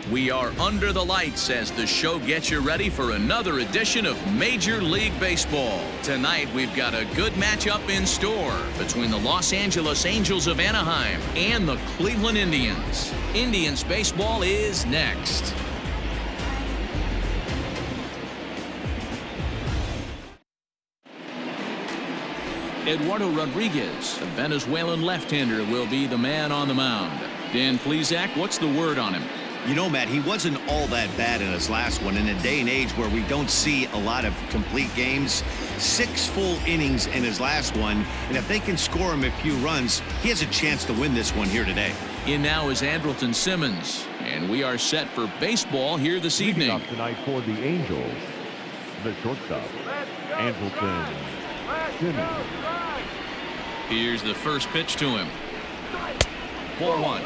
We are under the lights as the show gets you ready for another edition of Major League Baseball. Tonight, we've got a good matchup in store between the Los Angeles Angels of Anaheim and the Cleveland Indians. Indians baseball is next. Eduardo Rodriguez, a Venezuelan left-hander, will be the man on the mound. Dan Plesac, what's the word on him? You know, Matt, he wasn't all that bad in his last one. In a day and age where we don't see a lot of complete games, 6 full innings in his last one, and if they can score him a few runs, he has a chance to win this one here today. In now is Andrelton Simmons, and we are set for baseball here this evening. Up tonight for the Angels, the shortstop, Andrelton Simmons. Here's the first pitch to him. 4-1.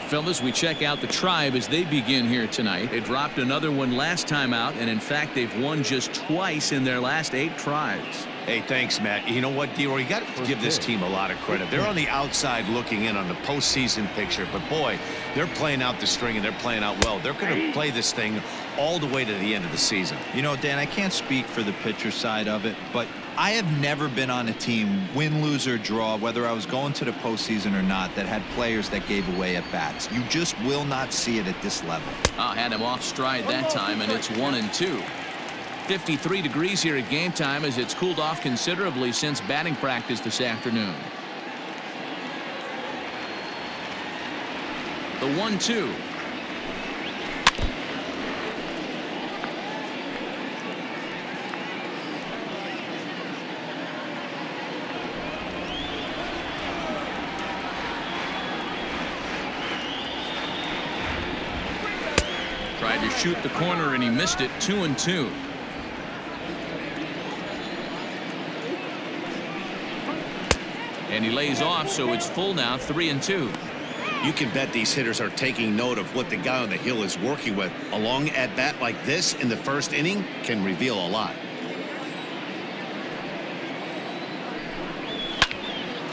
Fellas, we check out the Tribe as they begin here tonight. They dropped another one last time out, and in fact, they've won just twice in their last 8 tries. Hey, thanks, Matt. You know what, D-Roy, you got to give this team a lot of credit. They're on the outside looking in on the postseason picture, but boy, they're playing out the string and they're playing out well. They're going to play this thing all the way to the end of the season. You know, Dan, I can't speak for the pitcher side of it, but I have never been on a team, win, lose, or draw, whether I was going to the postseason or not, that had players that gave away at bats. You just will not see it at this level. Had him off stride that time, and it's 1-2. 53 degrees here at game time as it's cooled off considerably since batting practice this afternoon. The 1-2. Tried to shoot the corner and he missed it. 2-2. And he lays off, so it's full now. 3-2. You can bet these hitters are taking note of what the guy on the hill is working with. A long at bat like this in the first inning can reveal a lot.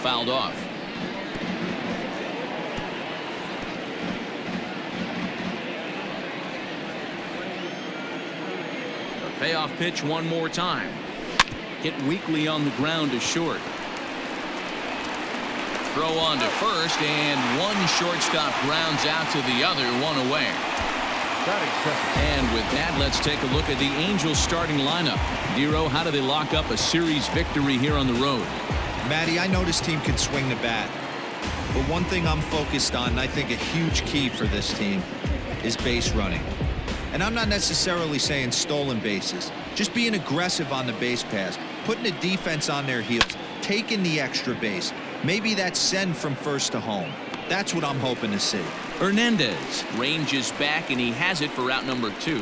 Fouled off. A payoff pitch one more time. Hit weakly on the ground to short. Throw on to first, and one shortstop grounds out to the other, 1 away. And with that, let's take a look at the Angels starting lineup. Dero, how do they lock up a series victory here on the road? Matty, I know this team can swing the bat, but one thing I'm focused on, and I think a huge key for this team, is base running. And I'm not necessarily saying stolen bases, just being aggressive on the base pass, putting the defense on their heels, taking the extra base. Maybe that's send from first to home. That's what I'm hoping to see. Hernandez ranges back, and he has it for out number 2.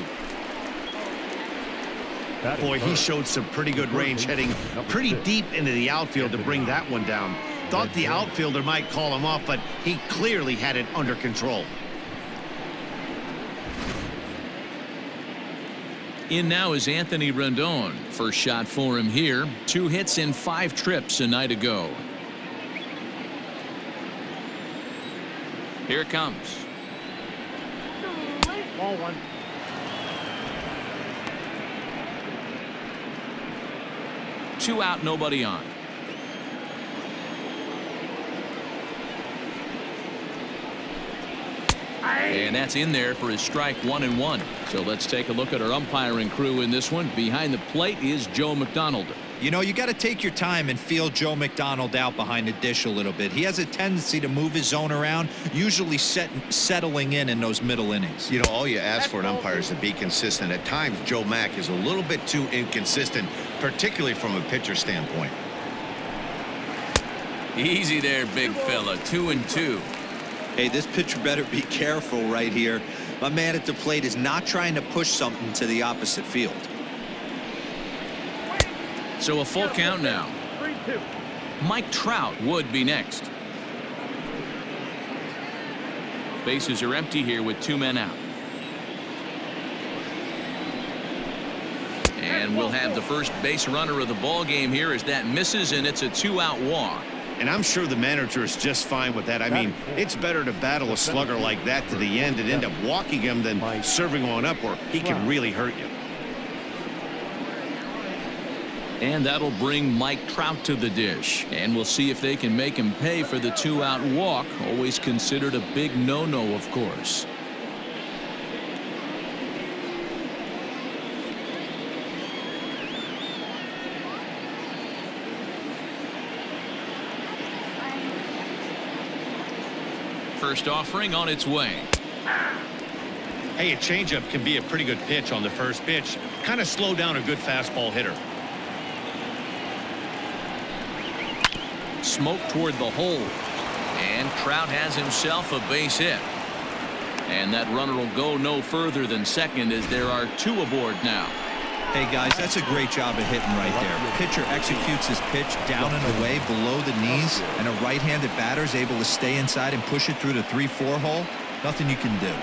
Boy, he showed some pretty good range, heading pretty deep into the outfield to bring that one down. Thought the outfielder might call him off, but he clearly had it under control. In now is Anthony Rendon. First shot for him here. 2 hits in 5 trips a night ago. Here it comes. Ball 1. Two out, nobody on. And that's in there for his strike. 1-1. So let's take a look at our umpiring crew in this one. Behind the plate is Joe McDonald. You know, you got to take your time and feel Joe McDonald out behind the dish a little bit. He has a tendency to move his zone around, usually settling in those middle innings. You know, all you ask for an umpire is to be consistent. At times, Joe Mack is a little bit too inconsistent, particularly from a pitcher standpoint. Easy there, big fella. 2-2. Hey, this pitcher better be careful right here. My man at the plate is not trying to push something to the opposite field. So a full count now. 3-2. Mike Trout would be next. Bases are empty here with 2 men out. And we'll have the first base runner of the ball game here as that misses, and it's a 2-out walk. And I'm sure the manager is just fine with that. I mean, it's better to battle a slugger like that to the end and end up walking him than serving on up where he can really hurt you. And that'll bring Mike Trout to the dish. And we'll see if they can make him pay for the 2-out walk. Always considered a big no-no, of course. First offering on its way. Hey, a changeup can be a pretty good pitch on the first pitch. Kind of slow down a good fastball hitter. Smoke toward the hole. And Trout has himself a base hit. And that runner will go no further than second as there are 2 aboard now. Hey, guys, that's a great job of hitting right there. Pitcher executes his pitch down and away below the knees, and a right-handed batter is able to stay inside and push it through the 3-4 hole. Nothing you can do.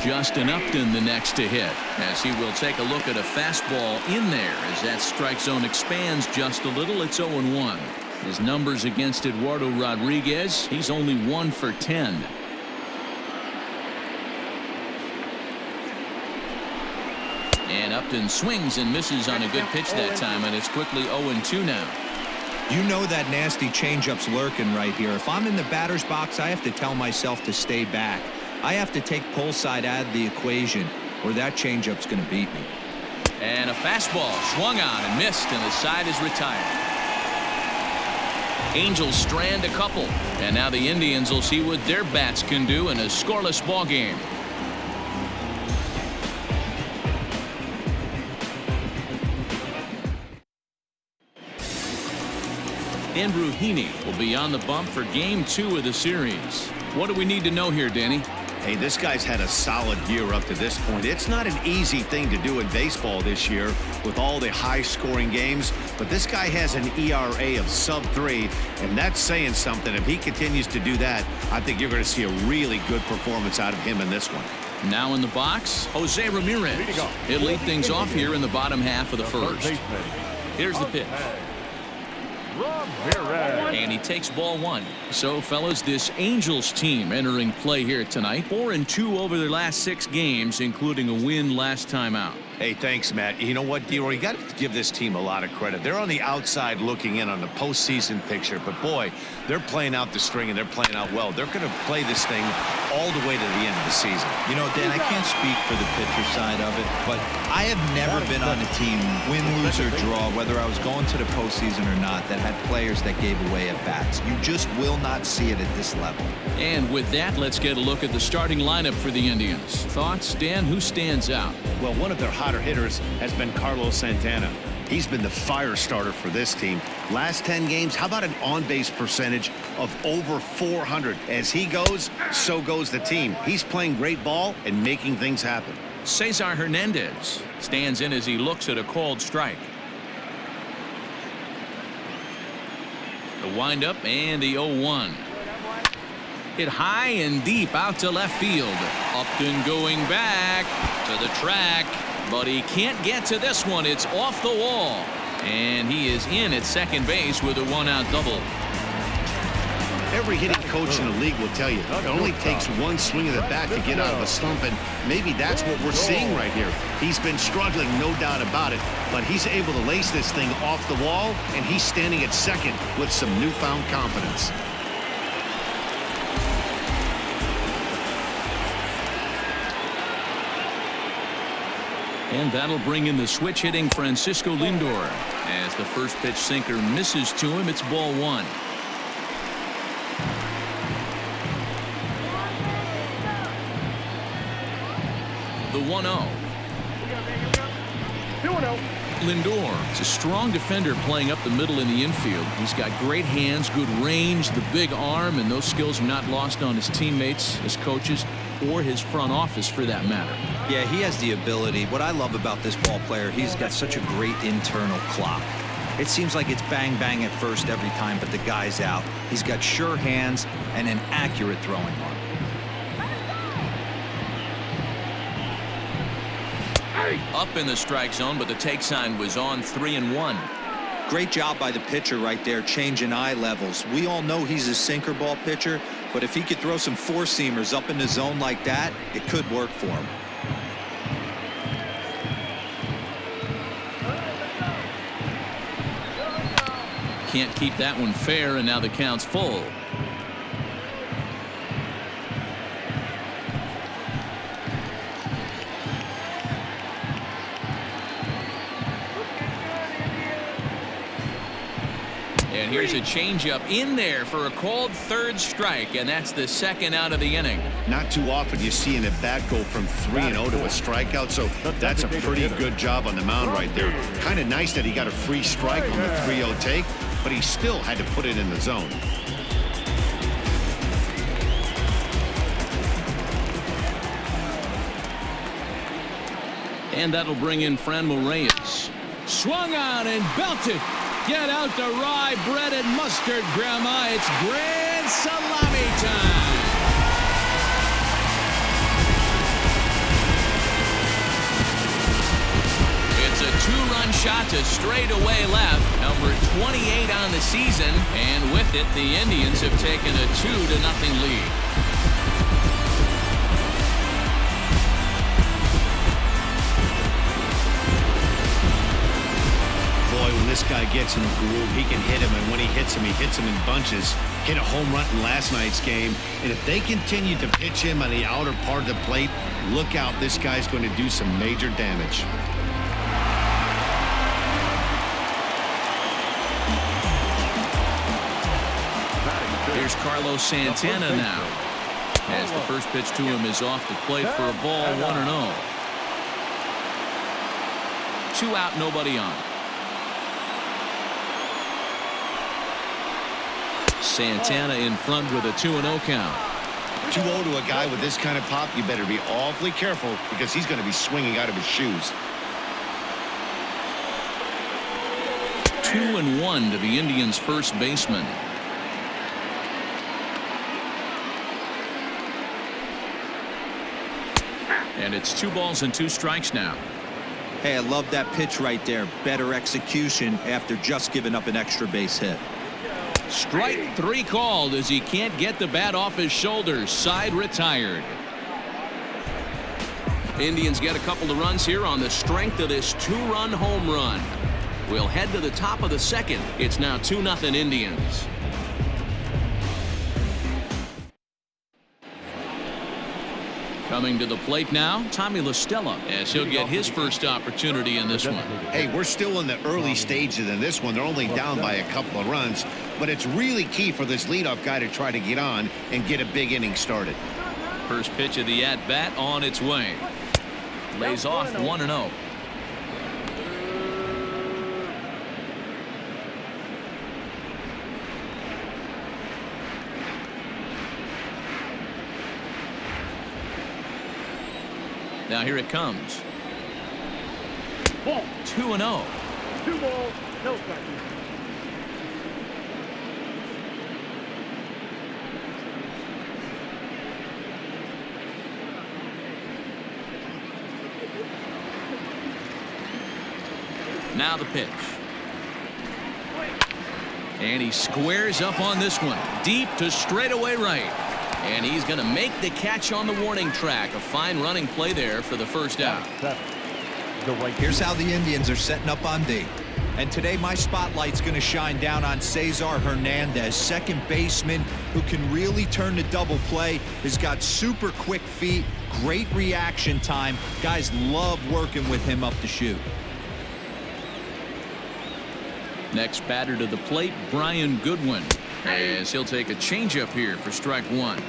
Justin Upton the next to hit, as he will take a look at a fastball in there as that strike zone expands just a little. It's 0-1. His numbers against Eduardo Rodriguez, he's only 1 for 10. And Upton swings and misses on a good pitch that time, and it's quickly 0-2 now. You know that nasty changeup's lurking right here. If I'm in the batter's box, I have to tell myself to stay back. I have to take pull side out of the equation, or that changeup's going to beat me. And a fastball swung on and missed, and the side is retired. Angels strand a couple, and now the Indians will see what their bats can do in a scoreless ball game. Andrew Heaney will be on the bump for Game 2 of the series. What do we need to know here, Danny? Hey, this guy's had a solid year up to this point. It's not an easy thing to do in baseball this year with all the high-scoring games, but this guy has an ERA of sub-3, and that's saying something. If he continues to do that, I think you're going to see a really good performance out of him in this one. Now in the box, Jose Ramirez. He'll lead things off here in the bottom half of the first. Here's the pitch. And he takes ball 1. So, fellas, this Angels team entering play here tonight. 4-2 over their last 6 games, including a win last time out. Hey, thanks, Matt. You know what, D-Roy, you got to give this team a lot of credit. They're on the outside looking in on the postseason picture, but boy, they're playing out the string and they're playing out well. They're going to play this thing all the way to the end of the season. You know, Dan, I can't speak for the pitcher side of it, but I have never been on a team, win, lose, or draw, whether I was going to the postseason or not, that had players that gave away at bats. You just will not see it at this level. And with that, let's get a look at the starting lineup for the Indians. Thoughts, Dan? Who stands out? Well, one of their hotter hitters has been Carlos Santana. He's been the fire starter for this team. Last 10 games, how about an on-base percentage of over 400? As he goes, so goes the team. He's playing great ball and making things happen. Cesar Hernandez stands in as he looks at a called strike. The windup and the 0-1. Hit high and deep out to left field. Upton going back to the track, but he can't get to this one. It's off the wall, and he is in at second base with a 1-out double. Every hitting coach in the league will tell you it only takes one swing of the bat to get out of a slump, and maybe that's what we're seeing right here. He's been struggling, no doubt about it, but he's able to lace this thing off the wall, and he's standing at second with some newfound confidence. And that'll bring in the switch hitting Francisco Lindor. As the first pitch sinker misses to him, it's ball 1. The 1-0. Lindor is a strong defender playing up the middle in the infield. He's got great hands, good range, the big arm, and those skills are not lost on his teammates, his coaches, or his front office for that matter. Yeah, he has the ability. What I love about this ball player, he's got such a great internal clock. It seems like it's bang bang at first every time, but the guy's out. He's got sure hands and an accurate throwing arm. Up in the strike zone, but the take sign was on 3-1. Great job by the pitcher right there, changing eye levels. We all know he's a sinker ball pitcher, but if he could throw some four-seamers up in the zone like that, it could work for him. Can't keep that one fair, and now the count's full. And here's a changeup in there for a called third strike, and that's the second out of the inning. Not too often you see an at-bat go from 3-0 to a strikeout, so that's a pretty good job on the mound right there. Kind of nice that he got a free strike on the 3-0 take, but he still had to put it in the zone. And that'll bring in Franmil Reyes. Swung on and belted. Get out the rye bread and mustard, Grandma. It's grand salami time. It's a two-run shot to straightaway left. Number 28 on the season. And with it, the Indians have taken a 2-0 lead. When this guy gets in a groove, he can hit him, and when he hits him in bunches. Hit a home run in last night's game, and if they continue to pitch him on the outer part of the plate, look out, this guy's going to do some major damage. Here's Carlos Santana now, as the first pitch to him is off the plate for a ball, 1-0. 2 out, nobody on. Santana in front with a 2-0 count. 2-0 to a guy with this kind of pop, you better be awfully careful because he's going to be swinging out of his shoes. 2-1 to the Indians' first baseman. And it's 2 balls and 2 strikes now. Hey, I love that pitch right there. Better execution after just giving up an extra base hit. Strike 3 called as he can't get the bat off his shoulders. Side retired. Indians get a couple of runs here on the strength of this 2-run home run. We'll head to the top of the second. It's now 2-0 Indians. Coming to the plate now, Tommy La Stella, as he'll get his first opportunity in this one. Hey, we're still in the early stages in this one. They're only down by a couple of runs, but it's really key for this leadoff guy to try to get on and get a big inning started. First pitch of the at-bat on its way. Lays off 1-0. Now here it comes. 2-0. 2 balls, no strikes. Now the pitch. And he squares up on this one. Deep to straightaway right. And he's going to make the catch on the warning track. A fine running play there for the first out. Here's how the Indians are setting up on D. And today my spotlight's going to shine down on Cesar Hernandez, second baseman who can really turn the double play. Has got super quick feet, great reaction time. Guys love working with him up the chute. Next batter to the plate, Brian Goodwin, as he'll take a changeup here for strike 1.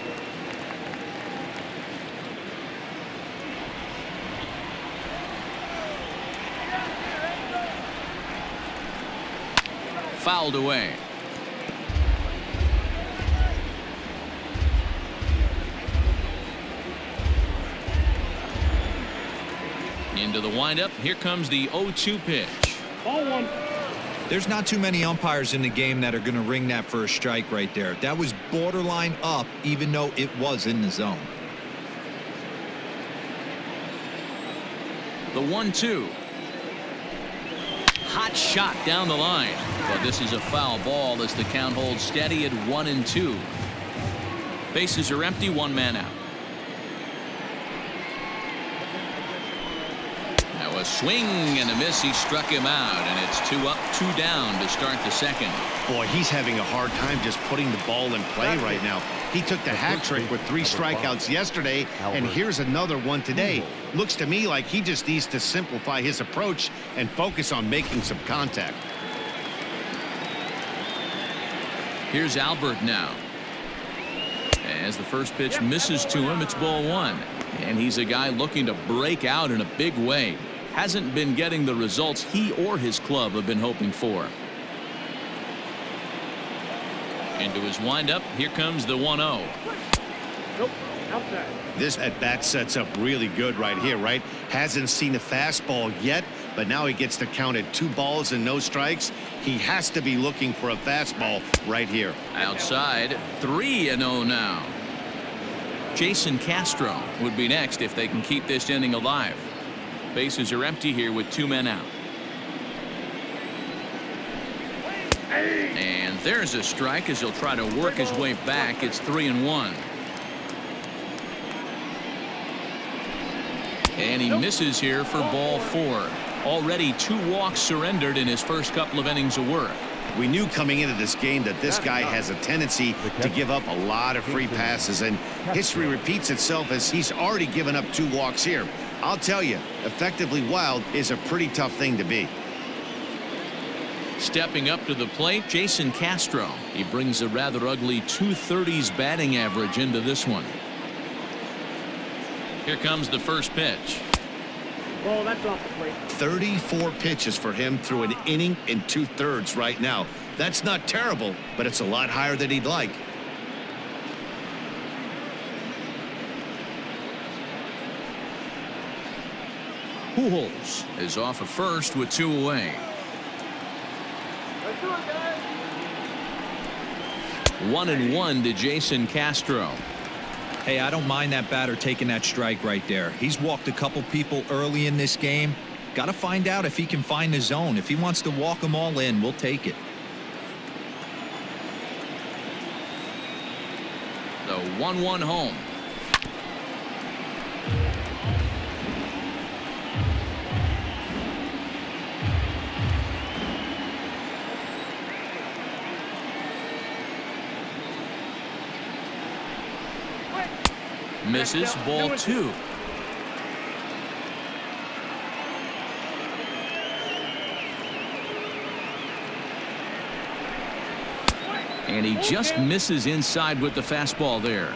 Fouled away. Into the windup. Here comes the 0-2 pitch. Ball 1. There's not too many umpires in the game that are going to ring that for a strike right there. That was borderline up, even though it was in the zone. The 1-2. hot shot down the line. But this is a foul ball as the count holds steady at 1-2. Bases are empty, one man out. Now a swing and a miss. He struck him out, and it's 2 up, 2 down to start the second. Boy, he's having a hard time just putting the ball in play right now. He took the hat trick with 3 strikeouts yesterday, and here's another one today. Looks to me like he just needs to simplify his approach and focus on making some contact. Here's Albert now. As the first pitch misses to him, it's ball 1. And he's a guy looking to break out in a big way. Hasn't been getting the results he or his club have been hoping for. Into his windup, here comes the 1-0. Nope, outside. This at-bat sets up really good right here, right? Hasn't seen a fastball yet, but now he gets to count at 2 balls and no strikes. He has to be looking for a fastball right here. Outside, 3-0 now. Jason Castro would be next if they can keep this inning alive. Bases are empty here with 2 men out. And there's a strike as he'll try to work his way back. It's 3-1. And he misses here for ball 4. Already 2 walks surrendered in his first couple of innings of work. We knew coming into this game that this guy has a tendency to give up a lot of free passes, and history repeats itself as he's already given up 2 walks here. I'll tell you, effectively wild is a pretty tough thing to be. Stepping up to the plate, Jason Castro. He brings a rather ugly 230s batting average into this one. Here comes the first pitch. Ball, that's off the plate. 34 pitches for him through an inning and 2/3 right now. That's not terrible, but it's a lot higher than he'd like. Pujols is off of first with 2 away. Let's do it, guys. 1-1 to Jason Castro. Hey, I don't mind that batter taking that strike right there. He's walked a couple people early in this game. Got to find out if he can find the zone. If he wants to walk them all in, we'll take it. The 1-1 home. Misses, ball 2. And he just misses inside with the fastball there.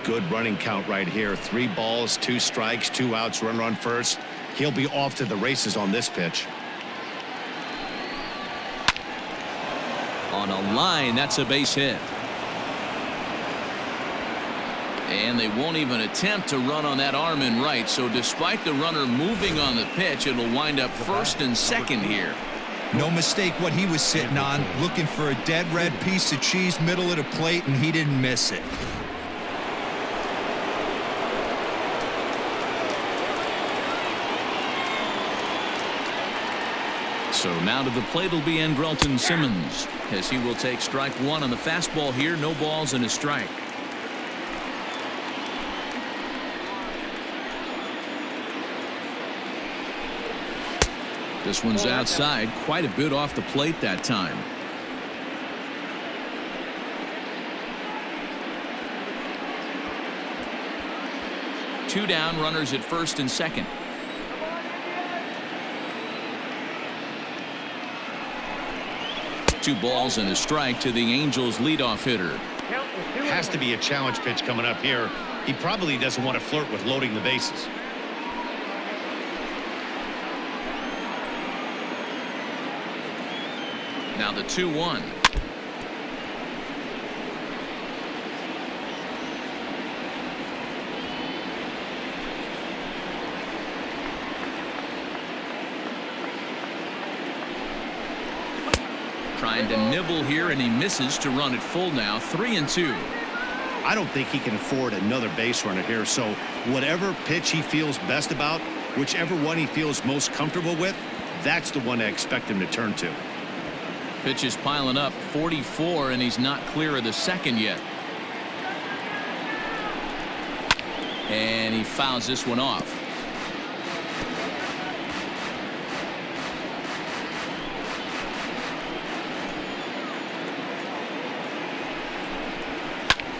Good running count right here. 3 balls, 2 strikes, 2 outs, runner on first. He'll be off to the races on this pitch. On a line, that's a base hit. And they won't even attempt to run on that arm in right. So despite the runner moving on the pitch, it'll wind up first and second here. No mistake what he was sitting on, looking for a dead red piece of cheese middle of the plate, and he didn't miss it. So now to the plate will be Andrelton Simmons, as he will take strike 1 on the fastball here. No balls and a strike. This one's outside, quite a bit off the plate that time. Two down, runners at first and second. Two balls and a strike to the Angels leadoff hitter. Has to be a challenge pitch coming up here. He probably doesn't want to flirt with loading the bases. Now the 2-1. Trying to nibble here, and he misses to run it full now. 3-2. I don't think he can afford another base runner here, so whatever pitch he feels best about, whichever one he feels most comfortable with, that's the one I expect him to turn to. Pitch is piling up, 44, and he's not clear of the second yet. And he fouls this one off.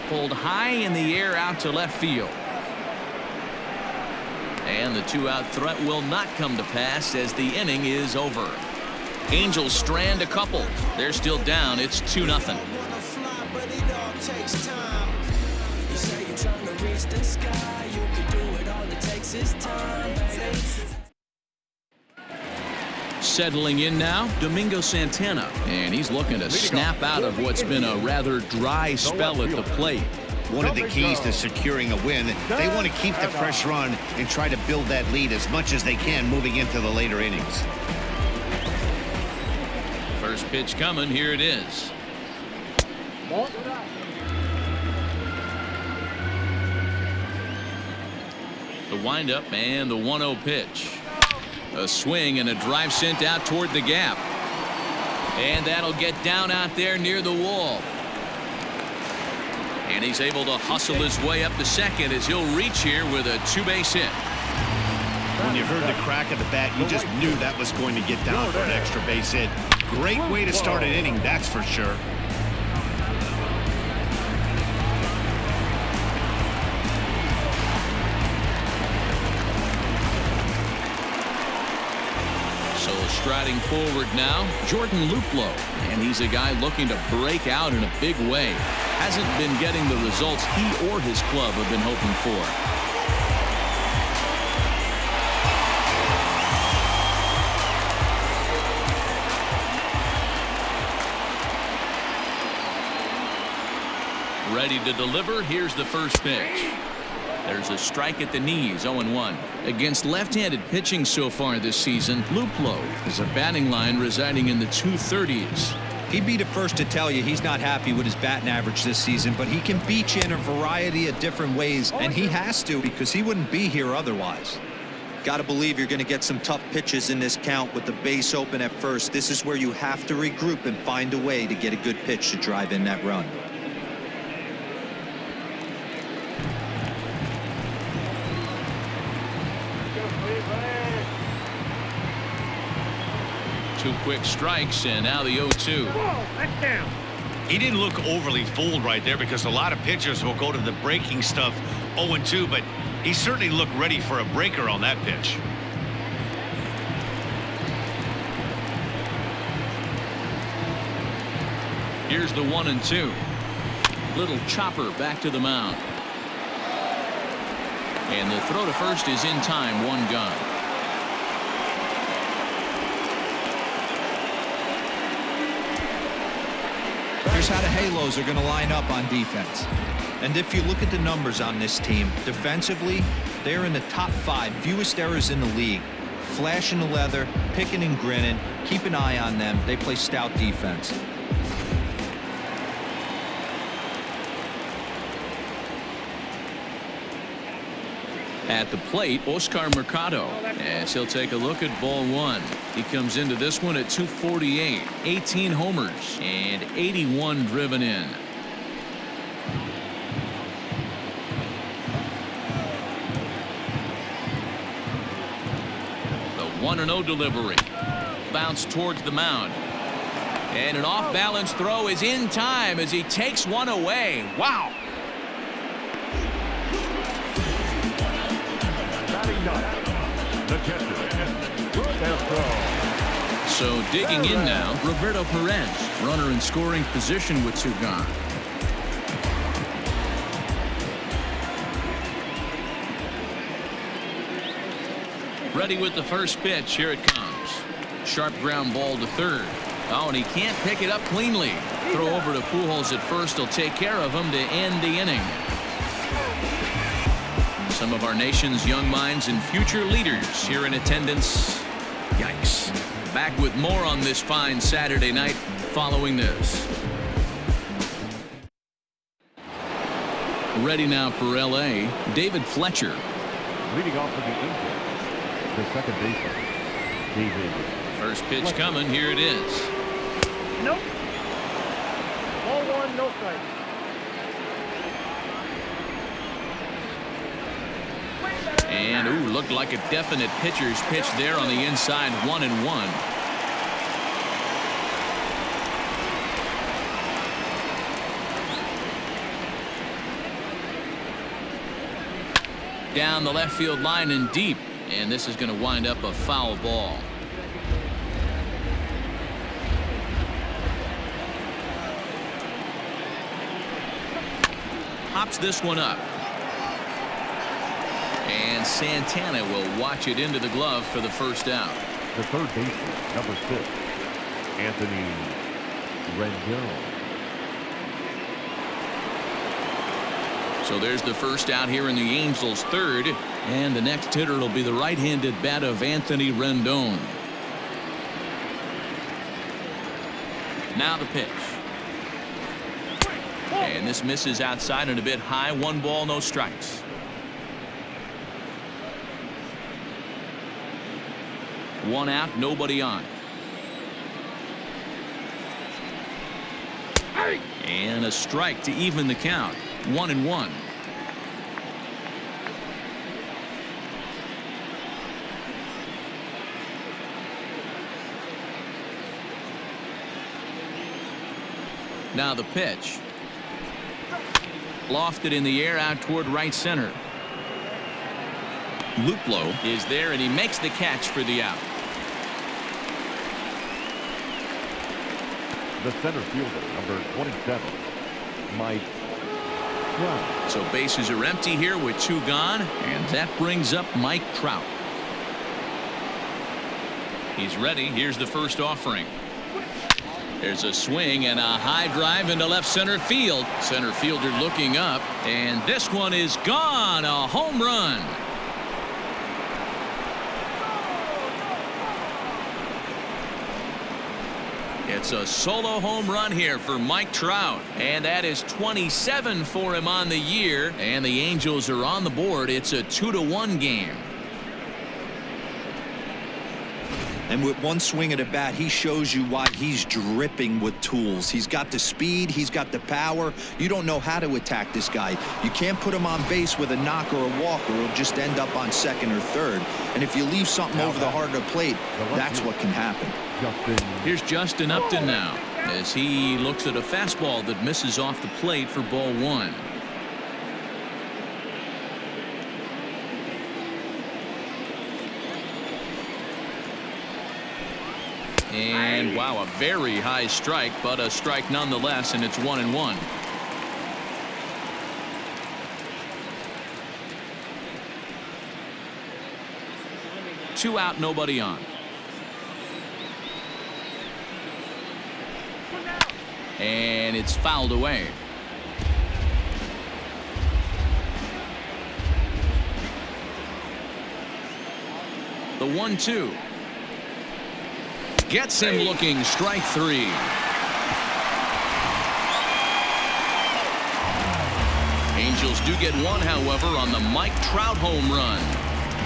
Pulled high in the air out to left field. And the two-out threat will not come to pass as the inning is over. Angels strand a couple. They're still down. It's 2-0. Settling in now, Domingo Santana, and he's looking to snap out of what's been a rather dry spell at the plate. One of the keys to securing a win, they want to keep the pressure on and try to build that lead as much as they can moving into the later innings. First pitch coming. Here it is. The windup and the 1-0 pitch. A swing and a drive sent out toward the gap. And that'll get down out there near the wall. And he's able to hustle his way up to second as he'll reach here with a two-base hit. When you heard the crack of the bat, you just knew that was going to get down for an extra base hit. Great way to start an inning, that's for sure. Striding forward now, Jordan Luplow, and he's a guy looking to break out in a big way. Hasn't been getting the results he or his club have been hoping for. Ready to deliver. Here's the first pitch. There's a strike at the knees, 0-1. Against left-handed pitching so far this season, Luplow is a batting line residing in the 230s. He'd be the first to tell you he's not happy with his batting average this season, but he can beat you in a variety of different ways, and he has to because he wouldn't be here otherwise. Got to believe you're going to get some tough pitches in this count with the base open at first. This is where you have to regroup and find a way to get a good pitch to drive in that run. Two quick strikes, and now the 0-2. That's down. He didn't look overly fooled right there because a lot of pitchers will go to the breaking stuff 0-2, but he certainly looked ready for a breaker on that pitch. Here's the 1-2. Little chopper back to the mound. And the throw to first is in time, one gone. Here's how the Halos are going to line up on defense. And if you look at the numbers on this team, defensively, they're in the top 5 fewest errors in the league. Flashing the leather, picking and grinning, keep an eye on them. They play stout defense. At the plate, Oscar Mercado, as he'll take a look at ball one. He comes into this one at 248, 18 homers, and 81 driven in. The 1-0 delivery. Bounce towards the mound. And an off-balance throw is in time as he takes one away. Wow. So digging in now, Roberto Perez, runner in scoring position with two gone. Ready with the first pitch. Here it comes. Sharp ground ball to third. Oh, and he can't pick it up cleanly. Throw over to Pujols at first. He'll take care of him to end the inning. Some of our nation's young minds and future leaders here in attendance. Yikes. Back with more on this fine Saturday night following this. Ready now for L.A., David Fletcher. Leading off for the Angels, the second baseman, David First pitch coming. Here it is. Nope. Ball one, no strike. And, ooh, looked like a definite pitcher's pitch there on the inside, 1-1. Down the left field line and deep. And this is going to wind up a foul ball. Hops this one up. And Santana will watch it into the glove for the first out. The third baseman, number 6, Anthony Rendon. So there's the first out here in the Angels' third. And the next hitter will be the right-handed bat of Anthony Rendon. Now the pitch. And this misses outside and a bit high. 1 ball, no strikes. One out, nobody on. And a strike to even the count. 1-1. Now the pitch. Lofted in the air out toward right center. Luplow is there and he makes the catch for the out. The center fielder, number 27, Mike Trout. So bases are empty here with 2 gone, and that brings up Mike Trout. He's ready. Here's the first offering. There's a swing and a high drive into left center field. Center fielder looking up, and this one is gone. A home run. It's a solo home run here for Mike Trout, and that is 27 for him on the year, and the Angels are on the board. It's a 2-1 game. And with one swing at a bat, he shows you why he's dripping with tools. He's got the speed, he's got the power. You don't know how to attack this guy. You can't put him on base with a knock or a walk, or he'll just end up on second or third. And if you leave something over the heart of the plate, that's what can happen. Here's Justin Upton now as he looks at a fastball that misses off the plate for ball 1. And wow, a very high strike, but a strike nonetheless, and it's 1-1. Two out, nobody on. And it's fouled away. The 1-2. Gets him looking. Strike 3. Angels do get one, however, on the Mike Trout home run.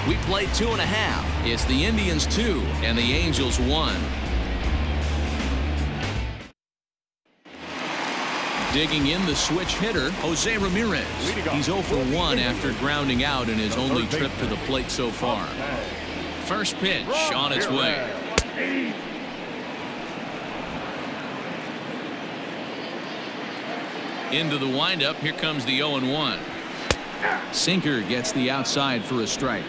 We played 2.5. It's the Indians 2 and the Angels 1. Digging in the switch hitter, Jose Ramirez. He's 0 for 1 after grounding out in his only trip to the plate so far. First pitch on its way. Into the windup. Here comes the 0-1. Sinker gets the outside for a strike.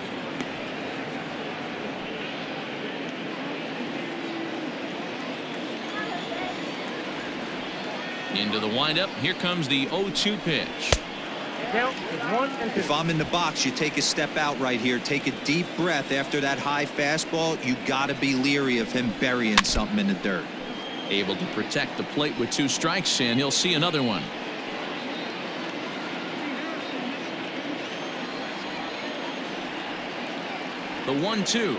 Into the windup. Here comes the 0-2 pitch. Count is 1-2. If I'm in the box, you take a step out right here. Take a deep breath after that high fastball. You got to be leery of him burying something in the dirt. Able to protect the plate with 2 strikes, and he'll see another one. The 1-2.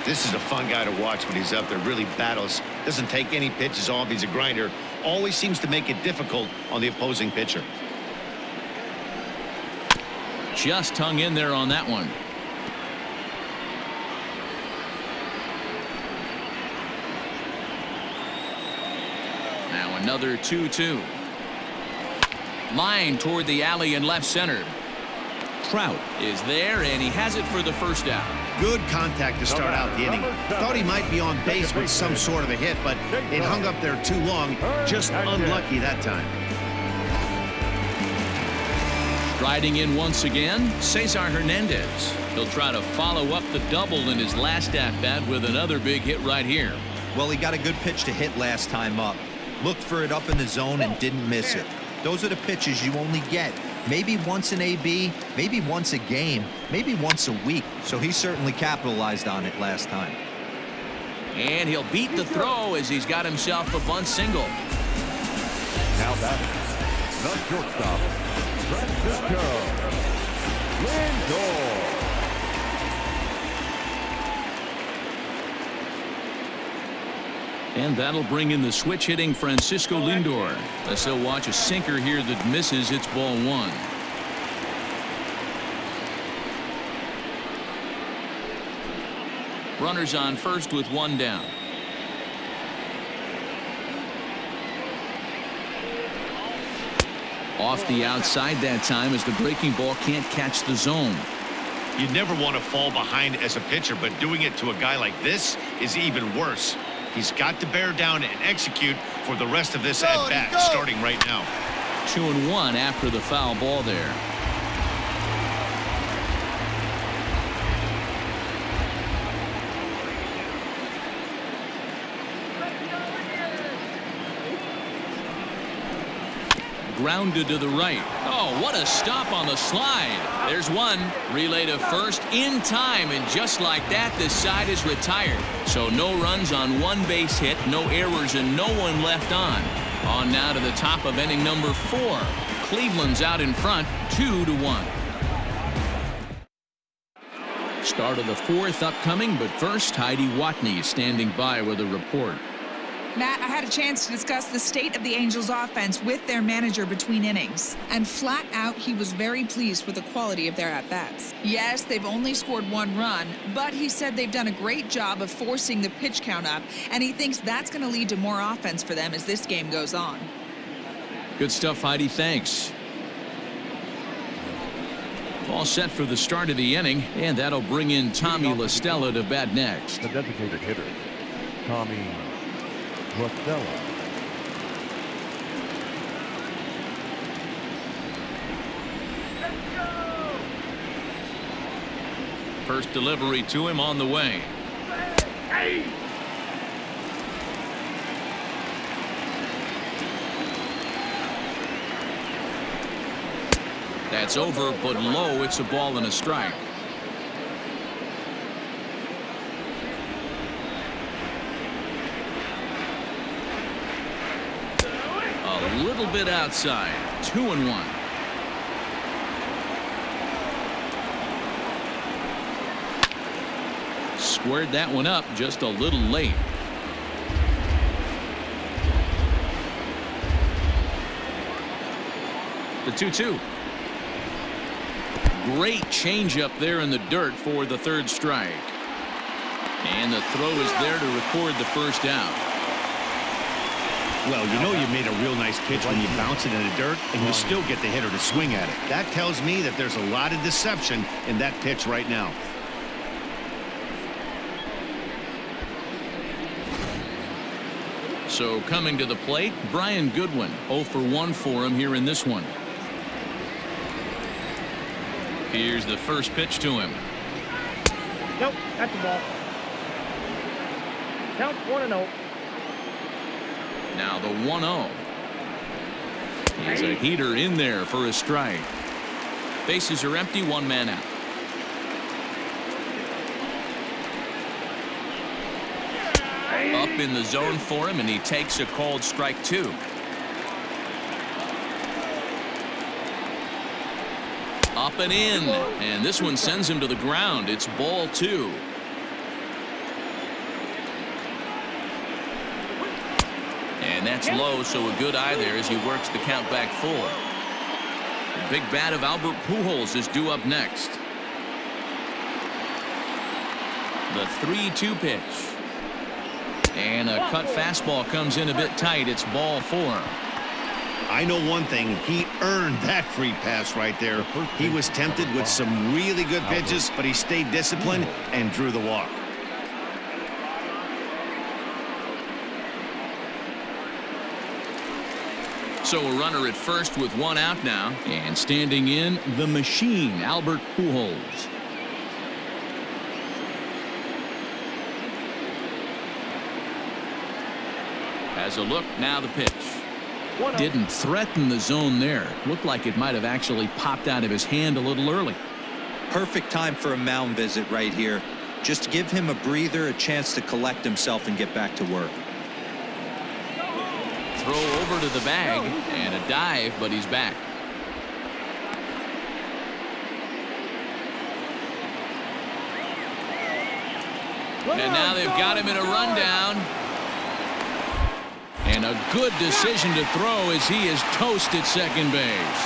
This is a fun guy to watch when he's up there. Really battles. Doesn't take any pitches off. He's a grinder. Always seems to make it difficult on the opposing pitcher. Just hung in there on that one. Another 2-2. Line toward the alley in left center. Trout is there, and he has it for the first out. Good contact to start out the inning. Thought he might be on base with some sort of a hit, but it hung up there too long. Just unlucky that time. Striding in once again, Cesar Hernandez. He'll try to follow up the double in his last at-bat with another big hit right here. Well, he got a good pitch to hit last time up. Looked for it up in the zone and didn't miss it. Those are the pitches you only get. Maybe once an AB, maybe once a game, maybe once a week. So he certainly capitalized on it last time. And he'll beat the throw as he's got himself a bunt single. Now batting, the shortstop, Francisco Lindor. And that'll bring in the switch-hitting Francisco Lindor. Let's still watch a sinker here that misses. It's ball one. Runners on first with one down. Off the outside that time as the breaking ball can't catch the zone. You never want to fall behind as a pitcher, but doing it to a guy like this is even worse. He's got to bear down and execute for the rest of this at-bat, starting right now. 2-1 after the foul ball there. Grounded to the right. Oh, what a stop on the slide. There's one. Relay to first in time, and just like that, this side is retired. So no runs on one base hit, no errors, and no one left on. On now to the top of inning number 4. Cleveland's out in front, 2-1. Start of the 4th upcoming, but first, Heidi Watney is standing by with a report. Matt, I had a chance to discuss the state of the Angels offense with their manager between innings. And flat out, he was very pleased with the quality of their at-bats. Yes, they've only scored 1 run, but he said they've done a great job of forcing the pitch count up, and he thinks that's going to lead to more offense for them as this game goes on. Good stuff, Heidi. Thanks. All set for the start of the inning, and that'll bring in Tommy La Stella to bat next. The designated hitter, Tommy La Stella. First delivery to him on the way. That's over, but low. It's a ball and a strike. A little bit outside. 2-1. Squared that one up just a little late. The 2-2. Great changeup there in the dirt for the 3rd strike. And the throw is there to record the first out. Well, you know you made a real nice pitch when you bounce it in the dirt and you still get the hitter to swing at it. That tells me that there's a lot of deception in that pitch right now. So coming to the plate, Brian Goodwin. 0 for 1 for him here in this one. Here's the first pitch to him. Nope, that's the ball. Count 1-0. Now the 1-0. He's a heater in there for a strike. Bases are empty, 1 man out. Up in the zone for him, and he takes a called strike 2. Up and in, and this one sends him to the ground. It's ball 2. And that's low, so a good eye there as he works the count back full. The big bat of Albert Pujols is due up next. The 3-2 pitch. And a cut fastball comes in a bit tight. It's ball 4. I know one thing. He earned that free pass right there. He was tempted with some really good pitches, but he stayed disciplined and drew the walk. So a runner at first with 1 out now. And standing in, the machine, Albert Pujols. Has a look, now the pitch. Didn't threaten the zone there. Looked like it might have actually popped out of his hand a little early. Perfect time for a mound visit right here. Just to give him a breather, a chance to collect himself and get back to work. Throw over to the bag and a dive, but he's back. And now they've got him in a rundown. And a good decision to throw as he is toast at second base.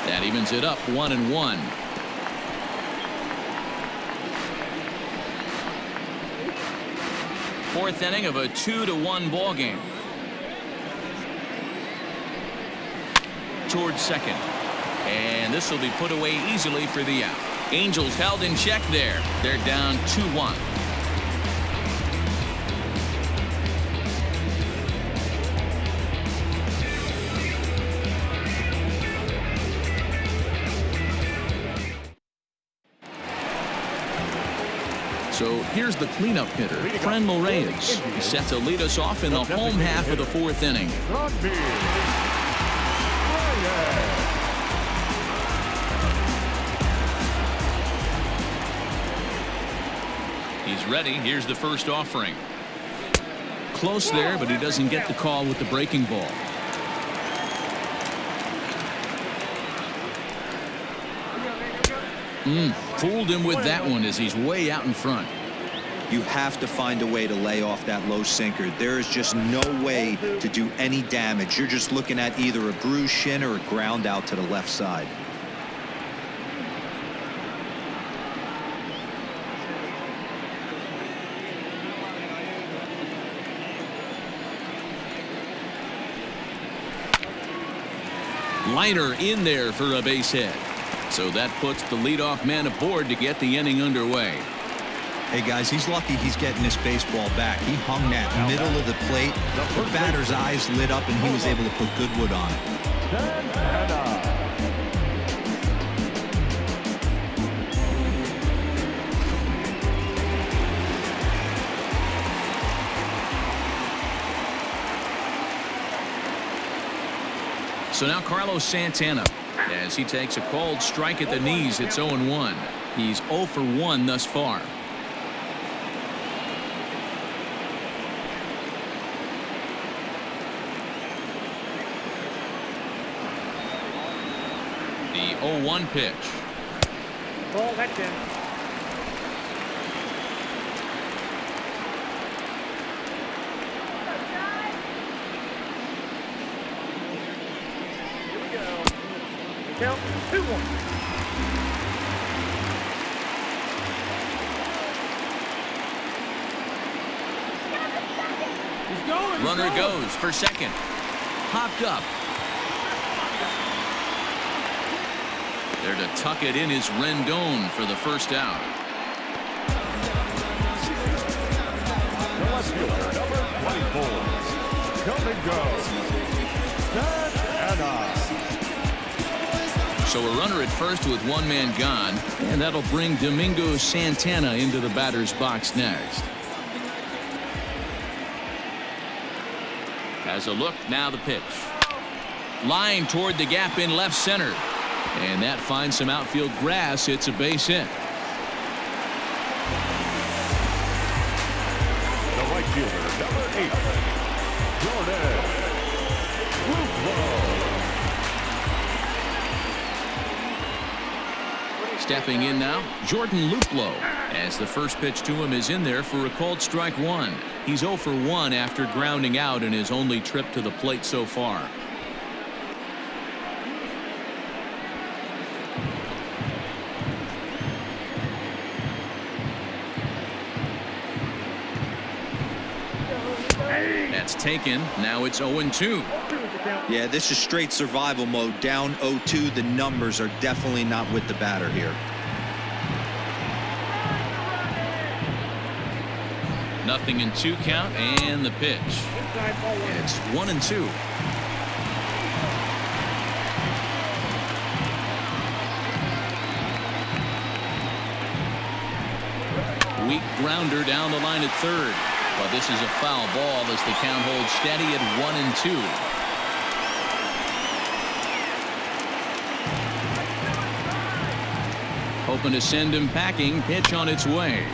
That evens it up 1-1. Fourth inning of a 2-1 ball game. Towards second. And this will be put away easily for the out. Angels held in check there. They're down 2-1. So here's the cleanup hitter, Franmil Reyes. He's set to lead us off in the home half of the 4th inning. He's ready. Here's the first offering. Close there, but he doesn't get the call with the breaking ball. Fooled him with that one as he's way out in front. You have to find a way to lay off that low sinker. There is just no way to do any damage. You're just looking at either a bruised shin or a ground out to the left side. Liner in there for a base hit. So that puts the leadoff man aboard to get the inning underway. Hey guys, he's lucky he's getting this baseball back. He hung that middle of the plate. The batter's eyes lit up and he was able to put good wood on it. So now Carlos Santana, as he takes a cold strike at the knees. It's 0-1. He's 0 for 1 thus far. The 0-1 pitch. Ball, that's in. Count 2-1. Runner goes for second. Hopped up. There to tuck it in is Rendon for the first out. The left fielder, number 24. Come and go. Santana. So a runner at first with 1 man gone, and that'll bring Domingo Santana into the batter's box next. Has a look, now the pitch. Line toward the gap in left center. And that finds some outfield grass. It's a base hit. The right fielder, number 8, Jordan Luplow. Stepping in now, Jordan Luplow, as the first pitch to him is in there for a called strike 1. He's 0 for 1 after grounding out in his only trip to the plate so far. That's taken. Now it's 0-2. Yeah, this is straight survival mode. Down 0-2. The numbers are definitely not with the batter here. 0-2 count, and the pitch. It's 1-2. Weak grounder down the line at third. But this is a foul ball as the count holds steady at 1-2. Hoping to send him packing. Pitch on its way.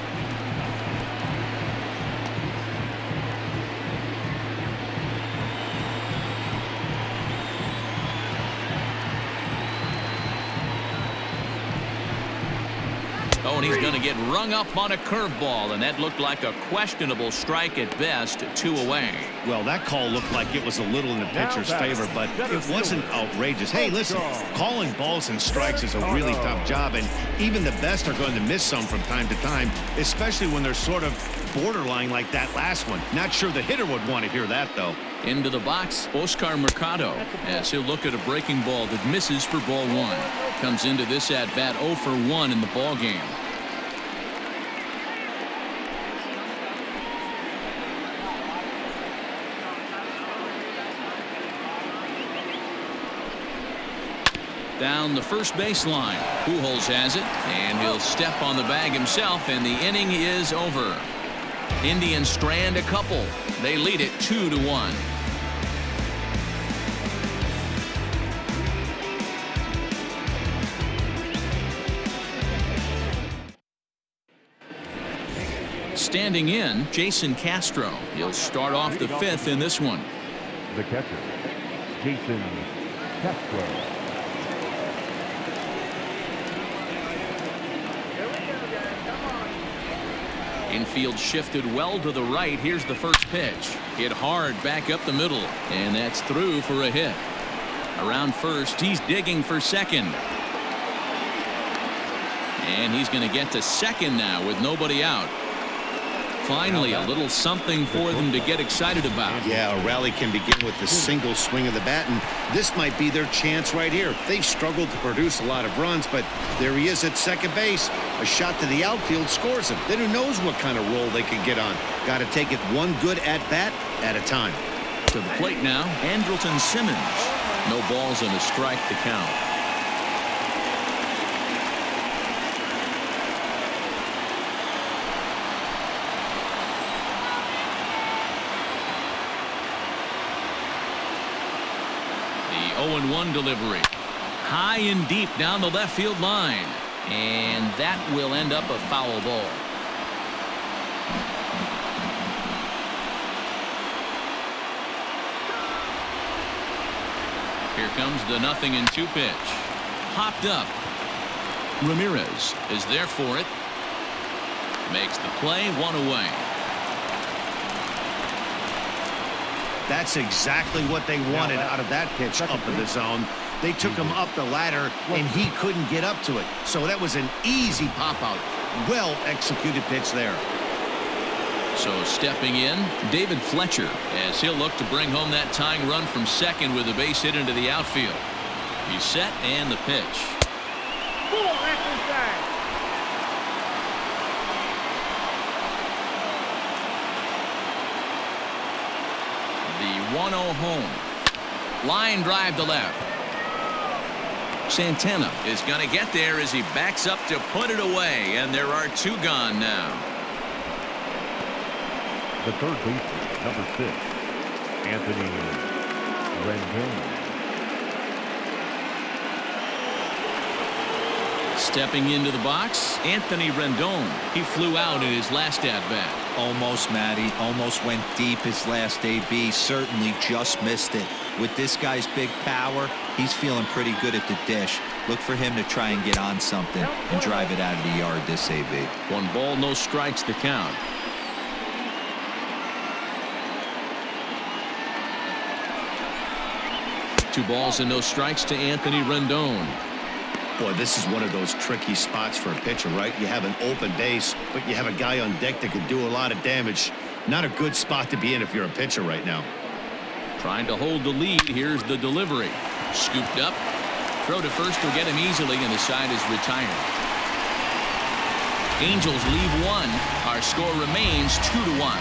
Oh, and he's going to get rung up on a curveball, and that looked like a questionable strike at best. 2 away. Well, that call looked like it was a little in the pitcher's favor, but it wasn't outrageous. Hey, listen, calling balls and strikes is a really tough job, and even the best are going to miss some from time to time, especially when they're sort of borderline like that last one. Not sure the hitter would want to hear that, though. Into the box, Oscar Mercado, as he'll look at a breaking ball that misses for ball 1. Comes into this at-bat 0 for 1 in the ball game. Down the first baseline. Pujols has it, and he'll step on the bag himself, and the inning is over. Indians strand a couple. They lead it 2-1. Standing in, Jason Castro. He'll start off the 5th in this one. The catcher, Jason Castro. Infield shifted well to the right. Here's the first pitch. Hit hard back up the middle, and that's through for a hit. Around first, he's digging for second. And he's going to get to second now with nobody out. Finally, a little something for them to get excited about. Yeah, a rally can begin with the single swing of the bat, and this might be their chance right here. They've struggled to produce a lot of runs, but there he is at second base. A shot to the outfield scores him. Then who knows what kind of roll they can get on. Got to take it one good at-bat at a time. To the plate now, Andrelton Simmons. No balls and a strike to count. The 0-1 delivery. High and deep down the left field line. And that will end up a foul ball. Here comes the 0-2 pitch. Popped up. Ramirez is there for it. Makes the play, 1 away. That's exactly what they wanted out of that pitch up in the zone. They took him up the ladder, and he couldn't get up to it. So that was an easy pop-out. Well-executed pitch there. So stepping in, David Fletcher, as he'll look to bring home that tying run from second with a base hit into the outfield. He's set, and the pitch. That's inside. The 1-0 home. Line drive to left. Santana is going to get there as he backs up to put it away, and there are 2 gone now. The third baseman, number 6, Anthony Rendon. Stepping into the box, Anthony Rendon. He flew out in his last at-bat. Almost, Matty. Almost went deep his last AB. Certainly just missed it. With this guy's big power, he's feeling pretty good at the dish. Look for him to try and get on something and drive it out of the yard this AB. 1 ball, no strikes to count. Two balls and no strikes to Anthony Rendon. Boy, this is one of those tricky spots for a pitcher, right? You have an open base, but you have a guy on deck that can do a lot of damage. Not a good spot to be in if you're a pitcher right now. Trying to hold the lead. Here's the delivery. Scooped up. Throw to first will get him easily, and the side is retired. Angels leave one. Our score remains 2-1.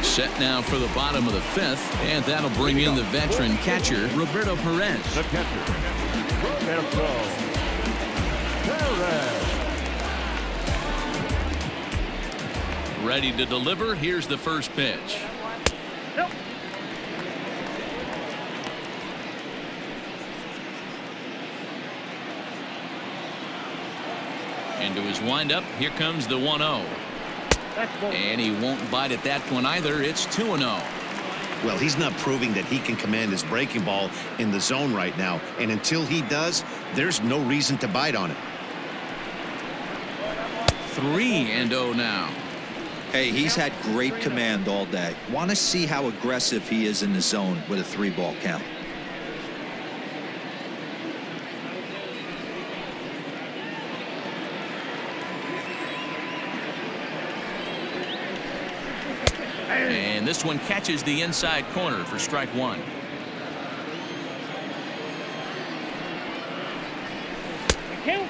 Set now for the bottom of the fifth, and that'll bring in the veteran catcher, Roberto Perez. The catcher, Roberto Perez. Ready to deliver. Here's the first pitch. Nope. Into his windup. Here comes the 1-0. That's ball. And he won't bite at that one either. It's 2-0. Well, he's not proving that he can command his breaking ball in the zone right now. And until he does, there's no reason to bite on it. 3-0 now. Hey, he's had great command all day. Want to see how aggressive he is in the zone with a 3-ball count. And this one catches the inside corner for strike one.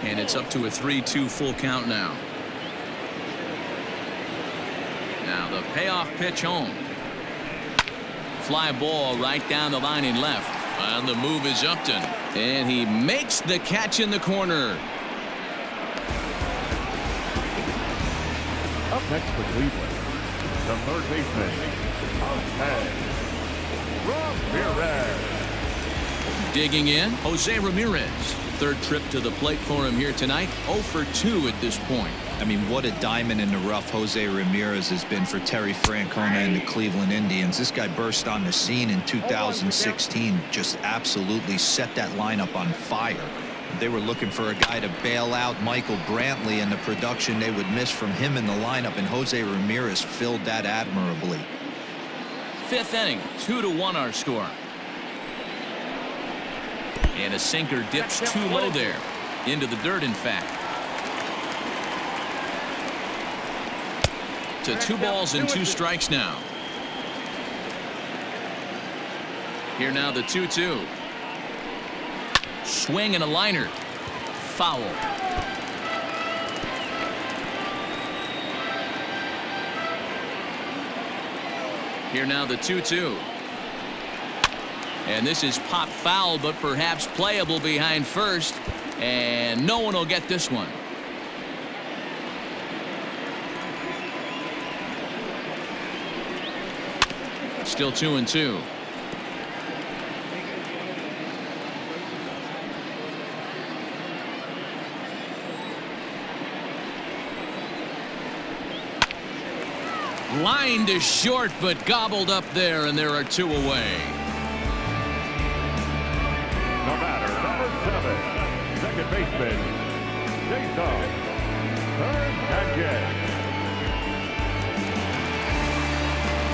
And it's up to a 3-2 full count now. Now the payoff pitch home. Fly ball right down the line in left. On the move is Upton. And he makes the catch in the corner. Up next for Cleveland, the third baseman, Ramirez. Digging in, Jose Ramirez. Third trip to the plate for him here tonight. 0 for 2 at this point. I mean, what a diamond in the rough Jose Ramirez has been for Terry Francona and the Cleveland Indians. This guy burst on the scene in 2016, just absolutely set that lineup on fire. They were looking for a guy to bail out Michael Brantley and the production they would miss from him in the lineup, and Jose Ramirez filled that admirably. Fifth inning, 2-1 our score. And a sinker dips too low there. Into the dirt, in fact. To 2 balls and 2 strikes now. Here now the 2-2. Swing and a liner. Foul. Here now the 2-2. And this is pop foul, but perhaps playable behind first. And no one will get this one. Still 2-2. Line to short, but gobbled up there, and there are 2 away. The batter, number 7, second baseman, Jason Hernandez.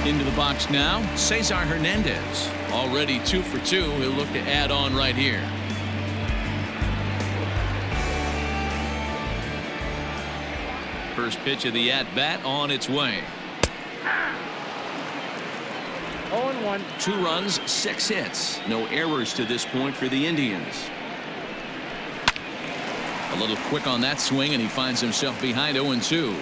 Into the box now, Cesar Hernandez. Already 2 for 2. He'll look to add on right here. First pitch of the at-bat on its way. 0-1. 2 runs, 6 hits. No errors to this point for the Indians. A little quick on that swing, and he finds himself behind 0-2.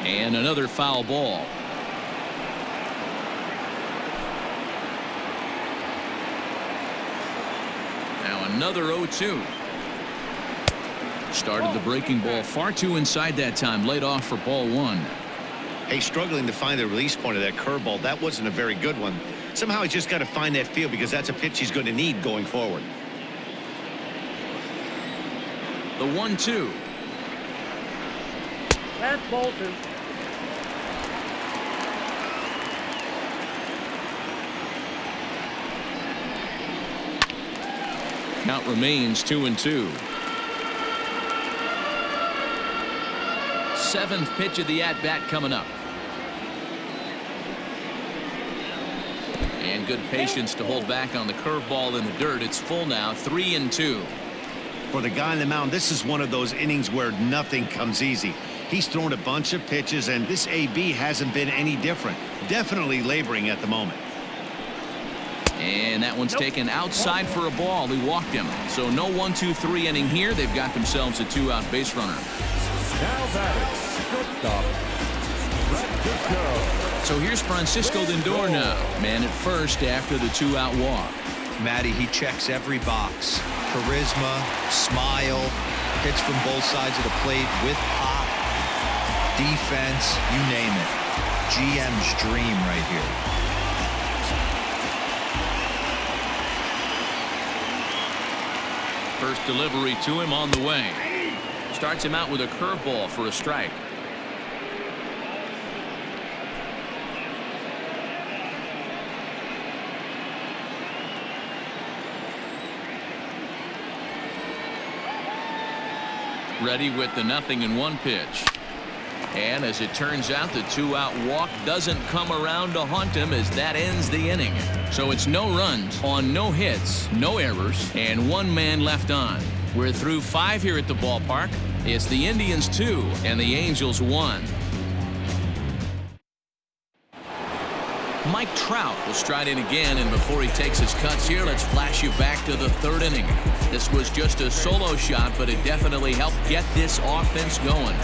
And another foul ball. Now another 0-2. Started the breaking ball far too inside that time. Laid off for ball 1. Hey, struggling to find the release point of that curveball. That wasn't a very good one. Somehow he's just got to find that feel, because that's a pitch he's going to need going forward. The 1-2. That's Bolton. Count remains 2-2. 7th pitch of the at-bat coming up. And good patience to hold back on the curveball in the dirt. It's full now, 3-2. For the guy on the mound, this is one of those innings where nothing comes easy. He's thrown a bunch of pitches, and this AB hasn't been any different. Definitely laboring at the moment. And that one's taken outside for a ball. He walked him. So no 1-2-3 inning here. They've got themselves a 2-out base runner. Now batting, shortstop, Francisco. So here's Francisco Lindor now. Man at first after the 2-out walk. Matty, he checks every box. Charisma, smile, hits from both sides of the plate with pop, defense, you name it. GM's dream right here. First delivery to him on the way. Starts him out with a curveball for a strike. Ready with the 0-1 pitch. And as it turns out, the 2-out walk doesn't come around to haunt him as that ends the inning. So it's no runs on no hits, no errors, and 1 man left on. We're through 5 here at the ballpark. It's the Indians 2 and the Angels 1. Mike Trout will stride in again, and before he takes his cuts here, let's flash you back to the 3rd inning. This was just a solo shot, but it definitely helped get this offense going.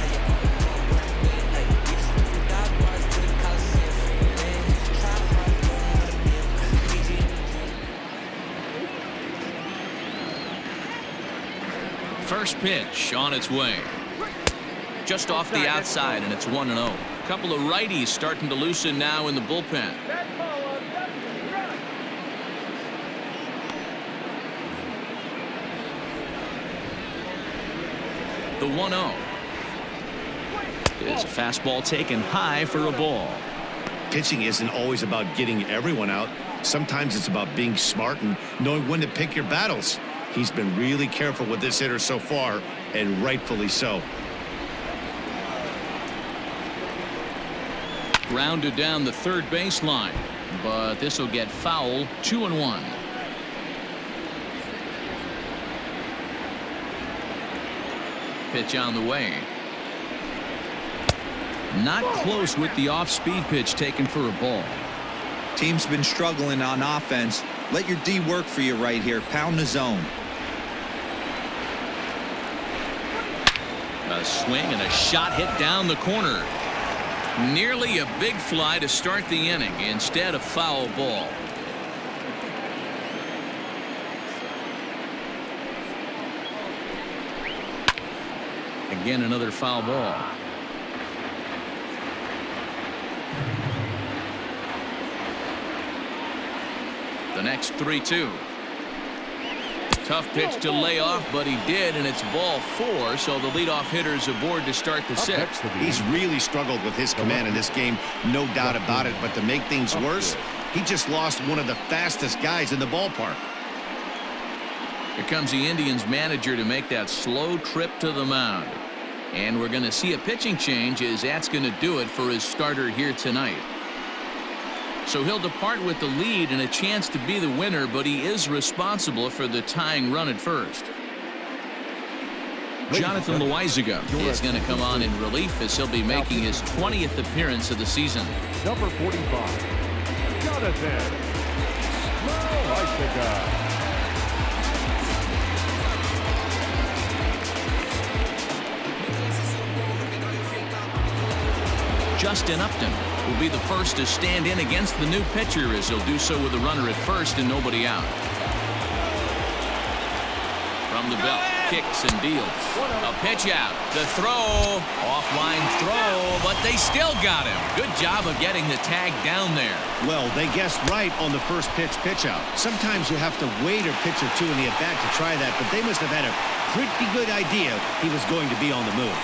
First pitch on its way. Just off the outside, and it's 1-0. A couple of righties starting to loosen now in the bullpen. The 1-0 is a fastball taken high for a ball. Pitching isn't always about getting everyone out. Sometimes it's about being smart and knowing when to pick your battles. He's been really careful with this hitter so far, and rightfully so. Grounded down the 3rd baseline, but this will get foul. 2-1. Pitch on the way. Not close with the off-speed pitch taken for a ball. Team's been struggling on offense. Let your D work for you right here. Pound the zone. A swing and a shot hit down the corner. Nearly a big fly to start the inning. Instead, a foul ball. Again, another foul ball. The next 3-2. Tough pitch to lay off, but he did, and it's ball 4, so the leadoff hitter's aboard to start the 6th. He's really struggled with his command in this game, no doubt about it, but to make things worse, he just lost one of the fastest guys in the ballpark. Here comes the Indians manager to make that slow trip to the mound. And we're going to see a pitching change, as that's going to do it for his starter here tonight. So he'll depart with the lead and a chance to be the winner, but he is responsible for the tying run at first. Jonathan Loaizaga is going to come on in relief as he'll be making his 20th appearance of the season. Number 45, Jonathan Loaizaga. Justin Upton will be the first to stand in against the new pitcher, as he'll do so with a runner at first and nobody out. From the belt, kicks and deals. A pitch out. The throw. Offline throw, but they still got him. Good job of getting the tag down there. Well, they guessed right on the first pitch out. Sometimes you have to wait a pitch or two in the at-bat to try that, but they must have had a pretty good idea he was going to be on the move.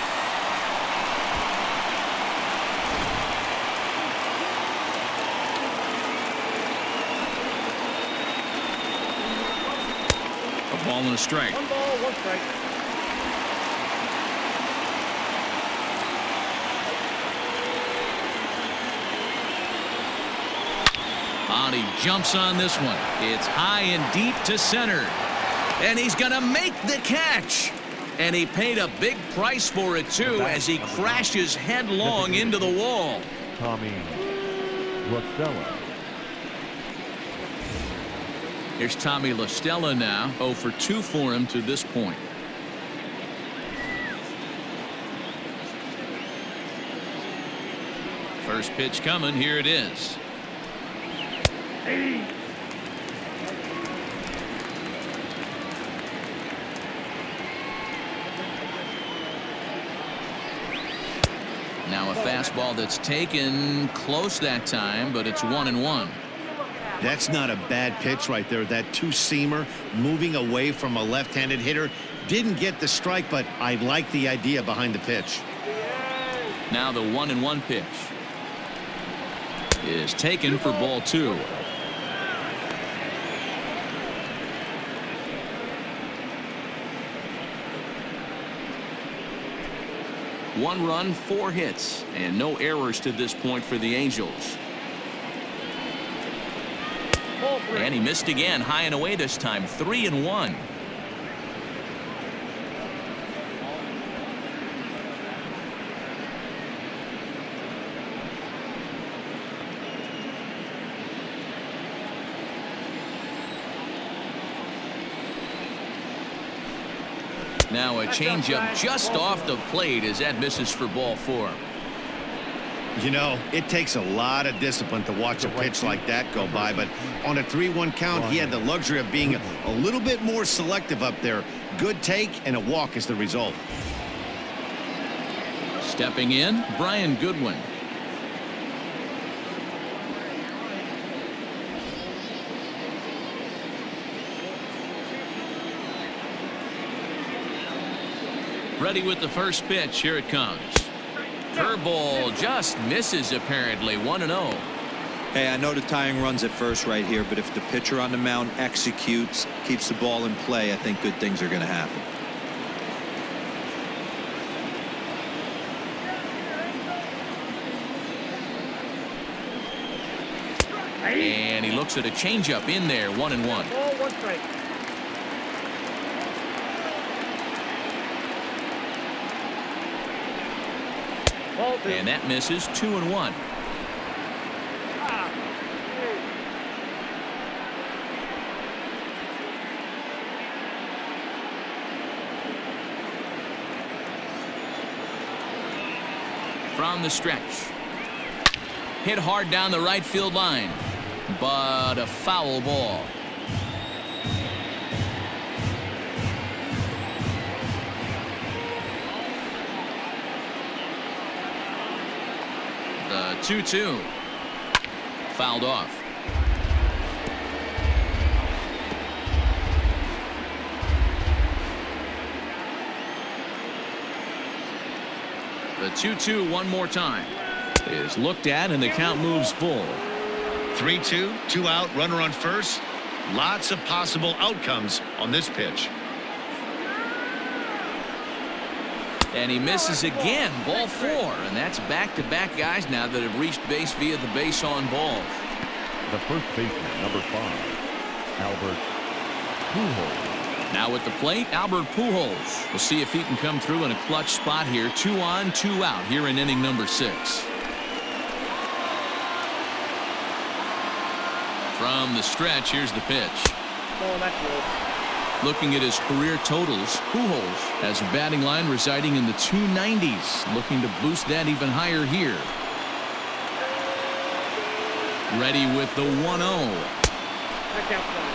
Ball and a strike. 1 ball, 1 strike. But he jumps on this one. It's high and deep to center. And he's going to make the catch. And he paid a big price for it, too, as he crashes headlong into the wall. Tommy LaStella. Here's Tommy LaStella now. 0 for 2 for him to this point. First pitch coming. Here it is. Now a fastball that's taken close that time, but it's 1-1. That's not a bad pitch right there. That two-seamer moving away from a left-handed hitter. Didn't get the strike, but I like the idea behind the pitch. Now the 1-1 pitch is taken for ball 2. One run, 4 hits, and no errors to this point for the Angels. And he missed again, high and away this time, 3-1. Now a changeup just off the plate as that misses for ball 4. You know, it takes a lot of discipline to watch a pitch like that go by, but on a 3-1 count, he had the luxury of being a little bit more selective up there. Good take and a walk is the result. Stepping in, Brian Goodwin. Ready with the first pitch. Here it comes. Curveball just misses apparently. 1-0. Hey, I know the tying runs at first right here, but if the pitcher on the mound executes, keeps the ball in play, I think good things are going to happen. And he looks at a changeup in there. 1-1. Ball, 1 strike. And that misses. 2-1. From the stretch. Hit hard down the right field line, but a foul ball. The 2-2 fouled off. The 2-2 one more time is looked at, and the count moves full. 3-2, 2 out, runner on first. Lots of possible outcomes on this pitch. And he misses again. Ball 4, and that's back-to-back guys now that have reached base via the base on balls. The first baseman, number 5, Albert Pujols. Now at the plate, Albert Pujols. We'll see if he can come through in a clutch spot here. 2 on, 2 out here in inning number 6. From the stretch, here's the pitch. Oh, that's good. Looking at his career totals, Pujols has a batting line residing in the 290s, looking to boost that even higher here. Ready with the 1-0. That's outside.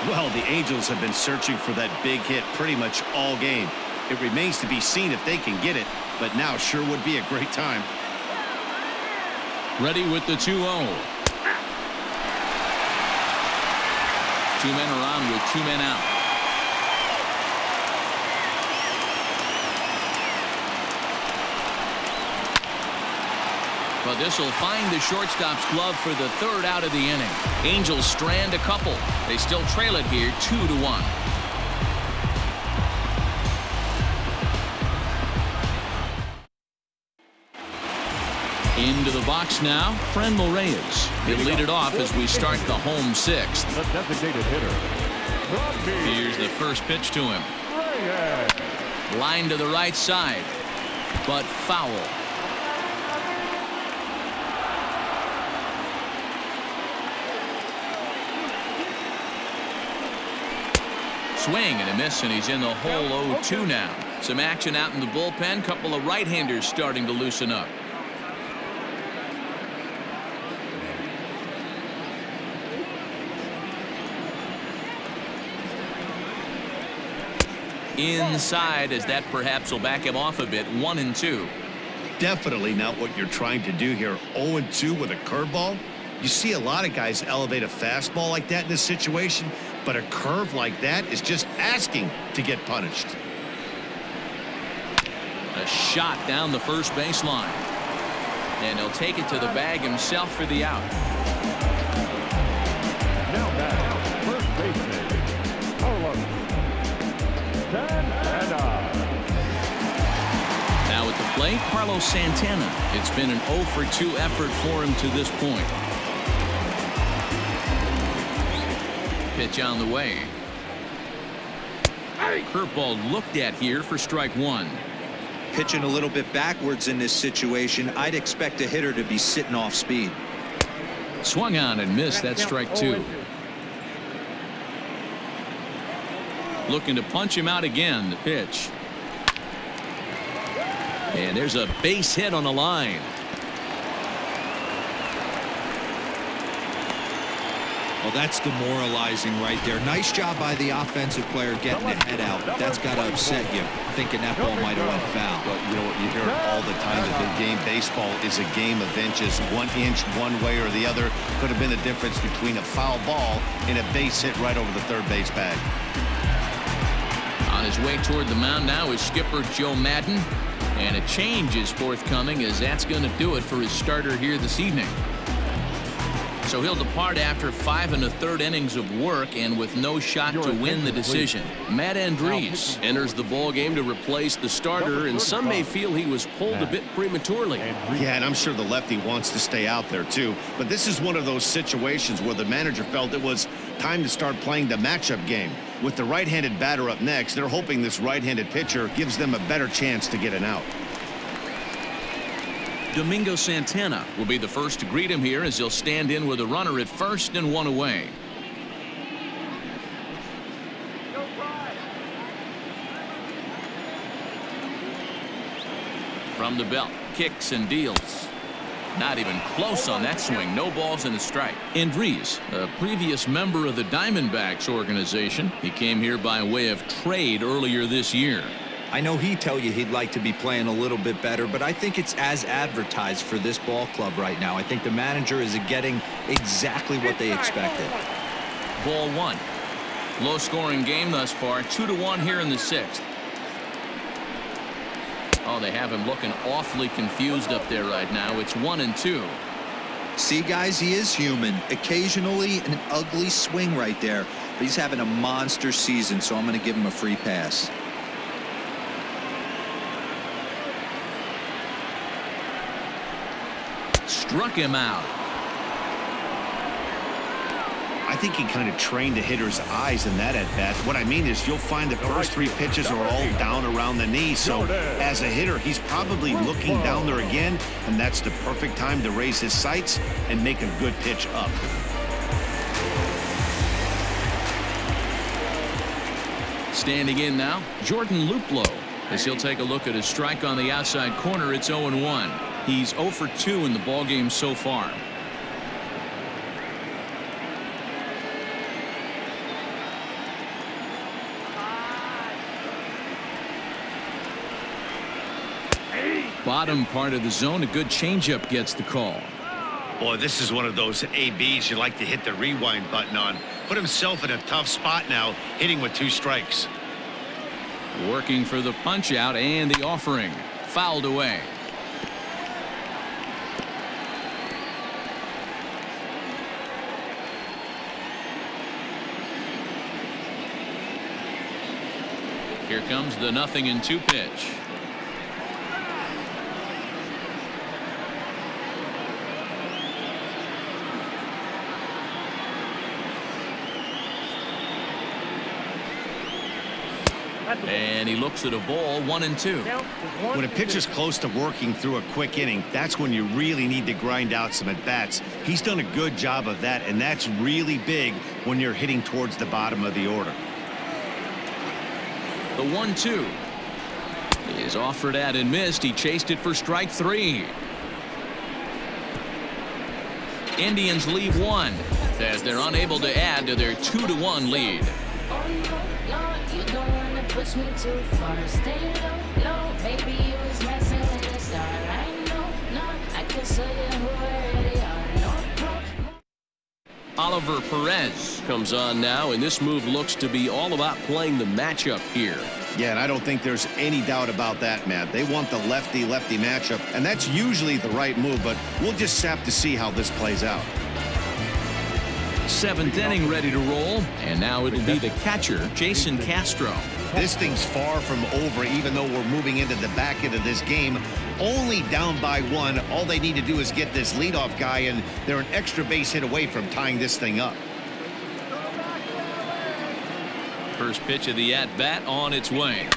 Well, the Angels have been searching for that big hit pretty much all game. It remains to be seen if they can get it, but now sure would be a great time. Ready with the 2-0. 2 men are on with 2 men out. But this will find the shortstop's glove for the 3rd out of the inning. Angels strand a couple. They still trail it here 2-1. Into the box now, Frenmel Reyes. He'll lead it off as we start the home sixth. The designated hitter. Here's the first pitch to him. Line to the right side, but foul. Swing and a miss, and he's in the hole 0-2 now. Some action out in the bullpen. Couple of right-handers starting to loosen up. Inside, as that perhaps will back him off a bit. 1-2. Definitely not what you're trying to do here. 0-2 with a curveball. You see a lot of guys elevate a fastball like that in this situation, but a curve like that is just asking to get punished. A shot down the first baseline. And he'll take it to the bag himself for the out. Now back, first baseman, Carlos Santana. Now at the plate, Carlos Santana. It's been an 0-for-2 effort for him to this point. Pitch on the way. Curveball looked at here for strike one. Pitching a little bit backwards in this situation, I'd expect a hitter to be sitting off speed. Swung on and missed. That's strike two. Looking to punch him out again. The pitch. And there's a base hit on the line. Well, that's demoralizing right there. Nice job by the offensive player getting the head out. That's got to upset you, thinking that ball might have went foul. But you know what, you hear it all the time, the big game. Baseball is a game of inches. 1 inch one way or the other could have been the difference between a foul ball and a base hit right over the third base bag. On his way toward the mound now is skipper Joe Madden. And a change is forthcoming, as that's going to do it for his starter here this evening. So he'll depart after 5 1/3 innings of work and with no shot to win the decision. Matt Andriese enters the ball game to replace the starter, and some may feel he was pulled a bit prematurely. Yeah, and I'm sure the lefty wants to stay out there too. But this is one of those situations where the manager felt it was time to start playing the matchup game. With the right-handed batter up next, they're hoping this right-handed pitcher gives them a better chance to get an out. Domingo Santana will be the first to greet him here, as he'll stand in with a runner at first and one away. From the belt, kicks and deals. Not even close on that swing. No balls and a strike. Andriese, a previous member of the Diamondbacks organization. He came here by way of trade earlier this year. I know he'd tell you he'd like to be playing a little bit better, but I think it's as advertised for this ball club right now. I think the manager is getting exactly what they expected. Ball one. Low scoring game thus far. 2-1 here in the sixth. Oh, they have him looking awfully confused up there right now. It's 1-2. See, guys, he is human. Occasionally an ugly swing right there, but he's having a monster season, so I'm going to give him a free pass. Struck him out. I think he kind of trained the hitter's eyes in that at-bat. What I mean is you'll find the first 3 pitches are all down around the knee. So as a hitter, he's probably looking down there again, and that's the perfect time to raise his sights and make a good pitch up. Standing in now, Jordan Luplow, as he'll take a look at his strike on the outside corner. It's 0-1. He's 0-for-2 in the ballgame so far. Bottom part of the zone, a good changeup gets the call. Boy, this is one of those ABs you like to hit the rewind button on. Put himself in a tough spot now, hitting with 2 strikes. Working for the punch out and the offering. Fouled away. Here comes the 0-2 pitch. And he looks at a ball, 1-2. Count is 1 When a and pitcher's 2. close to working through a quick inning, that's when you really need to grind out some at-bats. He's done a good job of that, and that's really big when you're hitting towards the bottom of the order. The 1-2 is offered at and missed. He chased it for strike 3. Indians leave 1 as they're unable to add to their 2-1 lead. Oh no, you don't wanna push me too far. Stay low, low, baby, you was messing with the star. I know, no, I can show you who I really are. No pro. Oliver Perez comes on now, and this move looks to be all about playing the matchup here. Yeah, and I don't think there's any doubt about that, Matt. They want the lefty-lefty matchup, and that's usually the right move, but we'll just have to see how this plays out. 7th inning ready to roll, and now it'll be the catcher, Jason Castro. This thing's far from over, even though we're moving into the back end of this game. Only down by 1. All they need to do is get this leadoff guy, and they're an extra base hit away from tying this thing up. First pitch of the at-bat on its way.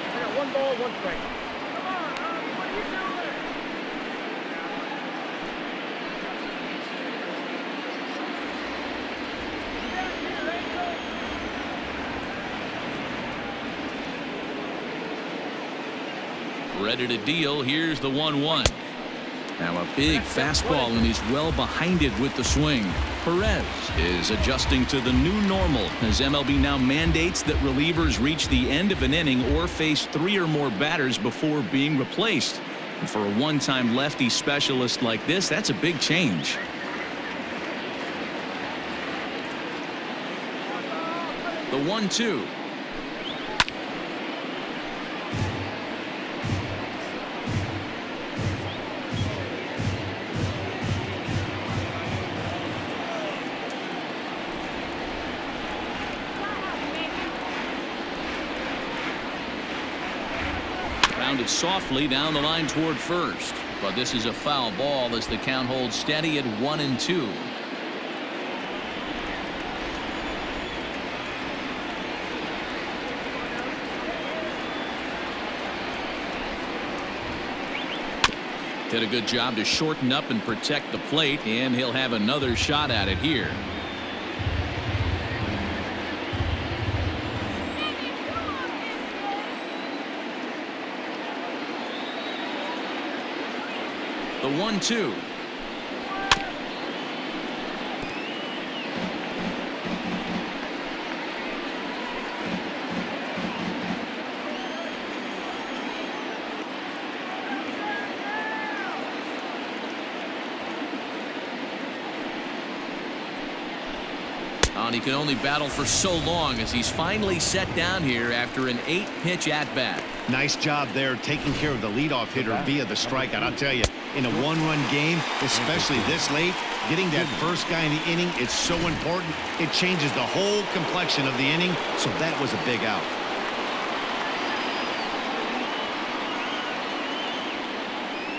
I got 1 ball, 1 strike. Come on, what are you doing? Ready to deal. Here's the 1-1. Now a big fastball, and he's well behind it with the swing. Perez is adjusting to the new normal as MLB now mandates that relievers reach the end of an inning or face 3 or more batters before being replaced. And for a one-time lefty specialist like this, that's a big change. The 1-2. Grounded softly down the line toward first, but this is a foul ball as the count holds steady at 1-2. Did a good job to shorten up and protect the plate, and he'll have another shot at it here. The 1-2. And he can only battle for so long as he's finally set down here after an 8-pitch at-bat. Nice job there taking care of the leadoff hitter via the strikeout. I'll tell you, in a one-run game, especially this late, getting that first guy in the inning is so important. It changes the whole complexion of the inning, so that was a big out.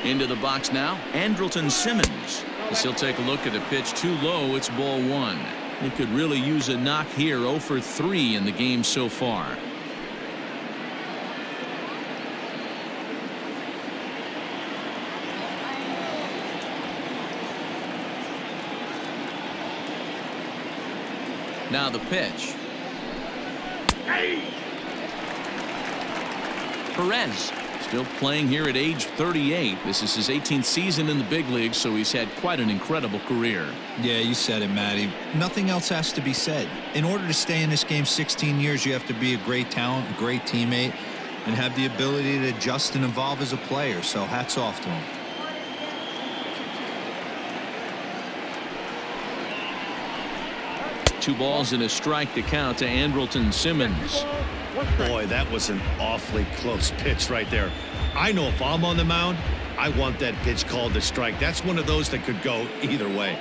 Into the box now, Andrelton Simmons. As he'll take a look at the pitch too low, it's ball 1. He could really use a knock here. 0 for 3 in the game so far. Now the pitch. Perez still playing here at age 38. This is his 18th season in the big leagues, so he's had quite an incredible career. Yeah, you said it, Matty. Nothing else has to be said. In order to stay in this game 16 years, you have to be a great talent, a great teammate, and have the ability to adjust and evolve as a player. So hats off to him. Two balls and a strike to count to Andrelton Simmons. Boy, that was an awfully close pitch right there. I know if I'm on the mound, I want that pitch called a strike. That's one of those that could go either way.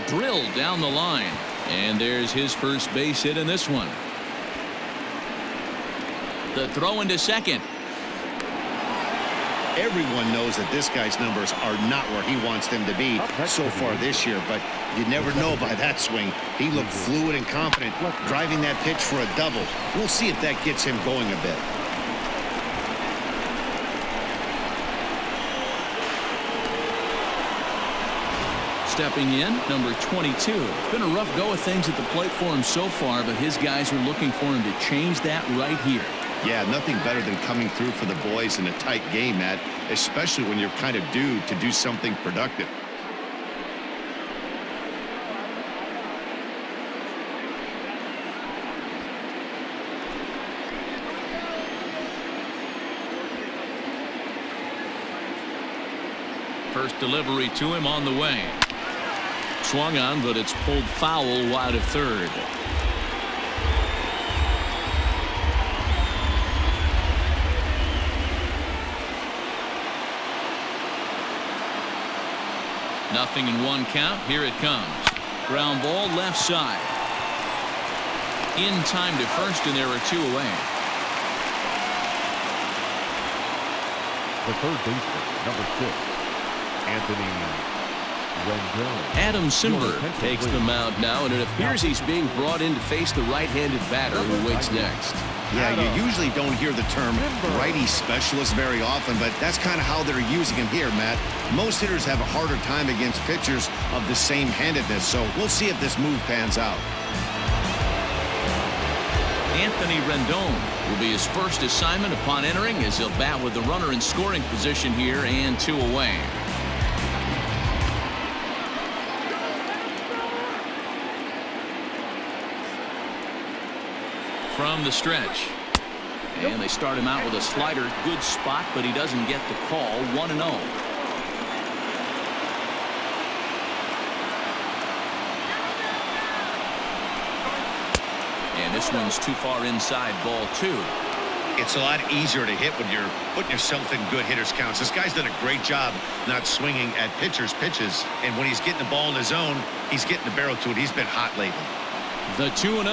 Drilled down the line. And there's his first base hit in this one. The throw into second. Everyone knows that this guy's numbers are not where he wants them to be so far this year, but you never know by that swing. He looked fluid and confident, driving that pitch for a double. We'll see if that gets him going a bit. Stepping in, number 22. It's been a rough go of things at the plate for him so far, but his guys are looking for him to change that right here. Yeah, nothing better than coming through for the boys in a tight game, Matt, especially when you're kind of due to do something productive. First delivery to him on the way. Swung on, but it's pulled foul wide of third. Nothing in one count. Here it comes. Ground ball left side. In time to first, and there are two away. The third baseman, number 6, Anthony Rendon. Adam Simber takes the mound now, and it appears he's being brought in to face the right-handed batter who waits next. Yeah, you usually don't hear the term righty specialist very often, but that's kind of how they're using him here, Matt. Most hitters have a harder time against pitchers of the same handedness, so we'll see if this move pans out. Anthony Rendon will be his first assignment upon entering, as he'll bat with the runner in scoring position here and two away. From the stretch. And they start him out with a slider. Good spot, but he doesn't get the call. 1-0. And this one's too far inside, ball 2. It's a lot easier to hit when you're putting yourself in good hitters counts. This guy's done a great job not swinging at pitchers' pitches. And when he's getting the ball in his zone, he's getting the barrel to it. He's been hot lately. The 2-0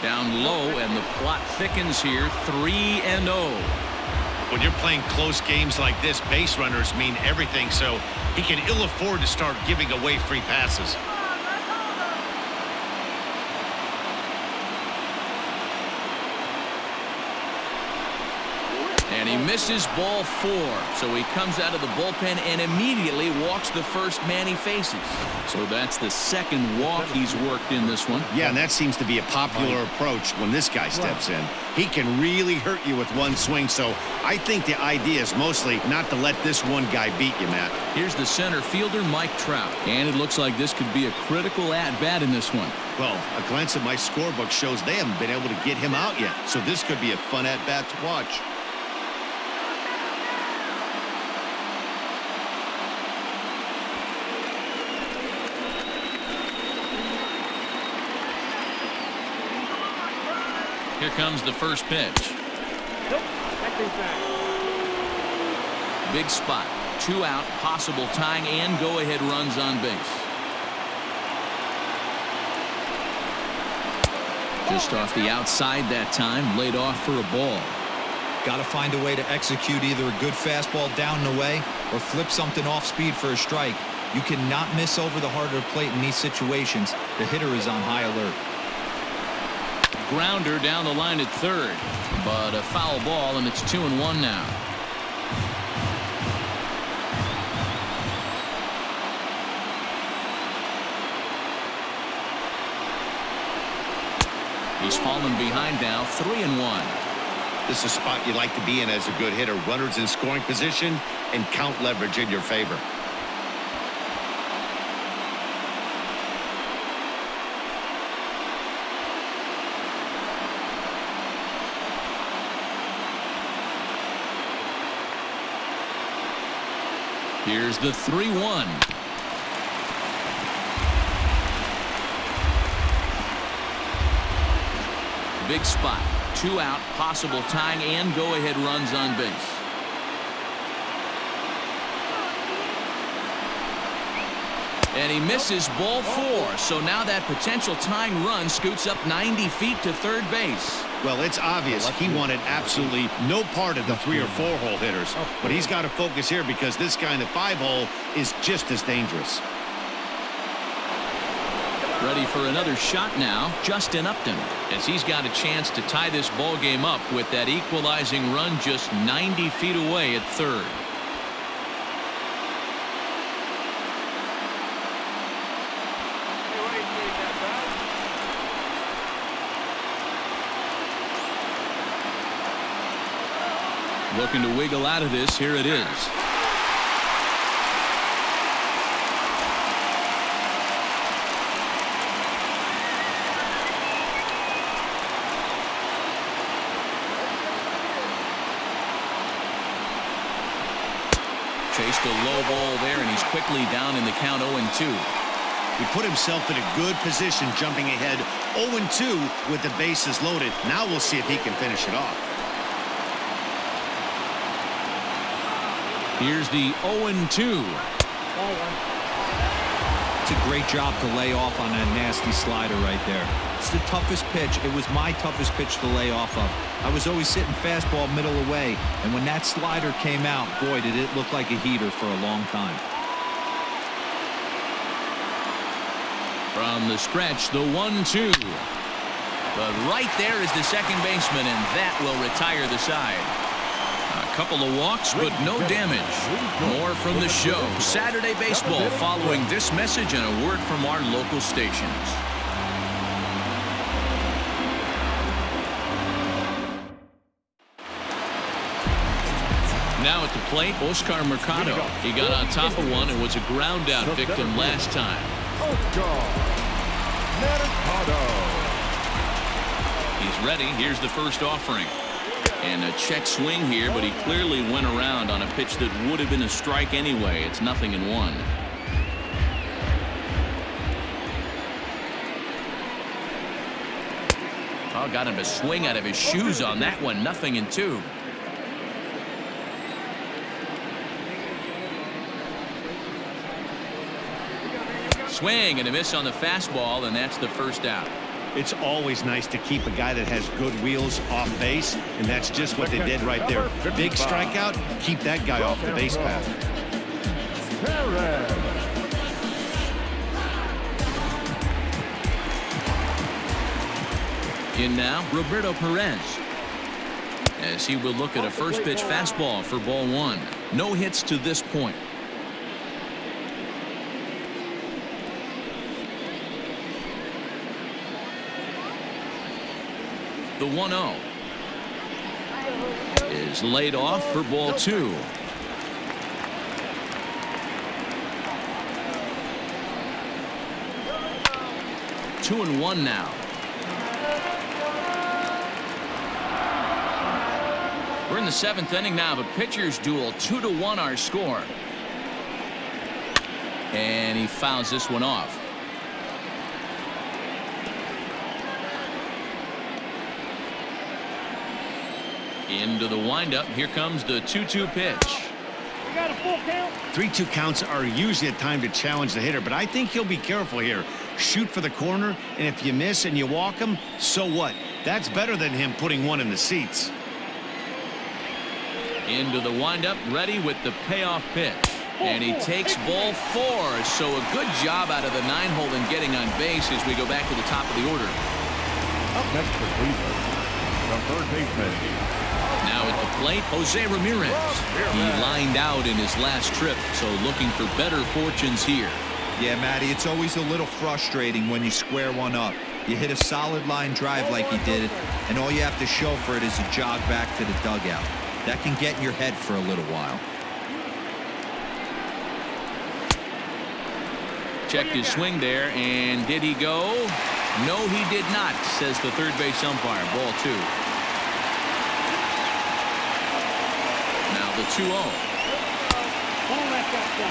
down low, and the plot thickens here. 3-0. When you're playing close games like this, base runners mean everything, so he can ill afford to start giving away free passes. And he misses ball 4, so he comes out of the bullpen and immediately walks the first man he faces. So that's the second walk he's worked in this one. Yeah, and that seems to be a popular approach when this guy steps in. He can really hurt you with one swing, so I think the idea is mostly not to let this one guy beat you, Matt. Here's the center fielder, Mike Trout. And it looks like this could be a critical at-bat in this one. Well, a glance at my scorebook shows they haven't been able to get him out yet, so this could be a fun at-bat to watch. Here comes the first pitch. Nope, that thing's back. Big spot. 2 out, possible tying and go-ahead runs on base. Just off the outside that time, laid off for a ball. Got to find a way to execute either a good fastball down and away or flip something off speed for a strike. You cannot miss over the heart of the plate in these situations. The hitter is on high alert. Grounder down the line at third, but a foul ball, and it's 2-1 now. He's fallen behind now, 3-1. This is a spot you like to be in as a good hitter. Runners in scoring position and count leverage in your favor. Here's the 3-1. big spot. 2 out, possible tying and go-ahead runs on base. And he misses ball 4, so now that potential tying run scoots up 90 feet to third base. Well, it's obvious he wanted absolutely no part of the 3 or 4 hole hitters, but he's got to focus here because this guy in the 5 hole is just as dangerous. Ready for another shot now, Justin Upton, as he's got a chance to tie this ball game up with that equalizing run just 90 feet away at third. Looking to wiggle out of this. Here it is. Chased a low ball there, and he's quickly down in the count 0-2. He put himself in a good position jumping ahead 0-2 with the bases loaded. Now we'll see if he can finish it off. Here's the 0-2. It's a great job to lay off on that nasty slider right there. It's the toughest pitch. It was my toughest pitch to lay off of. I was always sitting fastball middle away, and when that slider came out, boy, did it look like a heater for a long time. From the stretch, the 1-2. But right there is the second baseman, and that will retire the side. A couple of walks, but no damage. More from the show. Saturday Baseball following this message and a word from our local stations. Now at the plate, Oscar Mercado. He got on top of one and was a ground out victim last time. He's ready. Here's the first offering. And a check swing here, but he clearly went around on a pitch that would have been a strike anyway. It's 0-1. Oh, got him to swing out of his shoes on that one. 0-2. Swing and a miss on the fastball, and that's the first out. It's always nice to keep a guy that has good wheels off base, and that's just what they did right there. Big strikeout, keep that guy off the base path. In now, Roberto Perez, as he will look at a first pitch fastball for ball 1. No hits to this point. The 1-0 is laid off for ball 2. Two and 1 now. We're in the 7th inning now of a pitcher's duel. 2-1 our score. And he fouls this one off. Into the windup. Here comes the 2-2 pitch. We got a full count. 3-2 counts are usually a time to challenge the hitter, but I think he'll be careful here. Shoot for the corner, and if you miss and you walk him, so what? That's better than him putting one in the seats. Into the windup, ready with the payoff pitch. And he takes ball 4. So a good job out of the 9-hole in getting on base as we go back to the top of the order. Up next for Cleveland, the third baseman. Now at the plate, Jose Ramirez. He lined out in his last trip, so looking for better fortunes here. Yeah, Matty, it's always a little frustrating when you square one up. You hit a solid line drive like he did, and all you have to show for it is a jog back to the dugout. That can get in your head for a little while. Checked his swing there, and did he go? No, he did not, says the third base umpire. Ball 2. Now the 2-0. Don't let that go.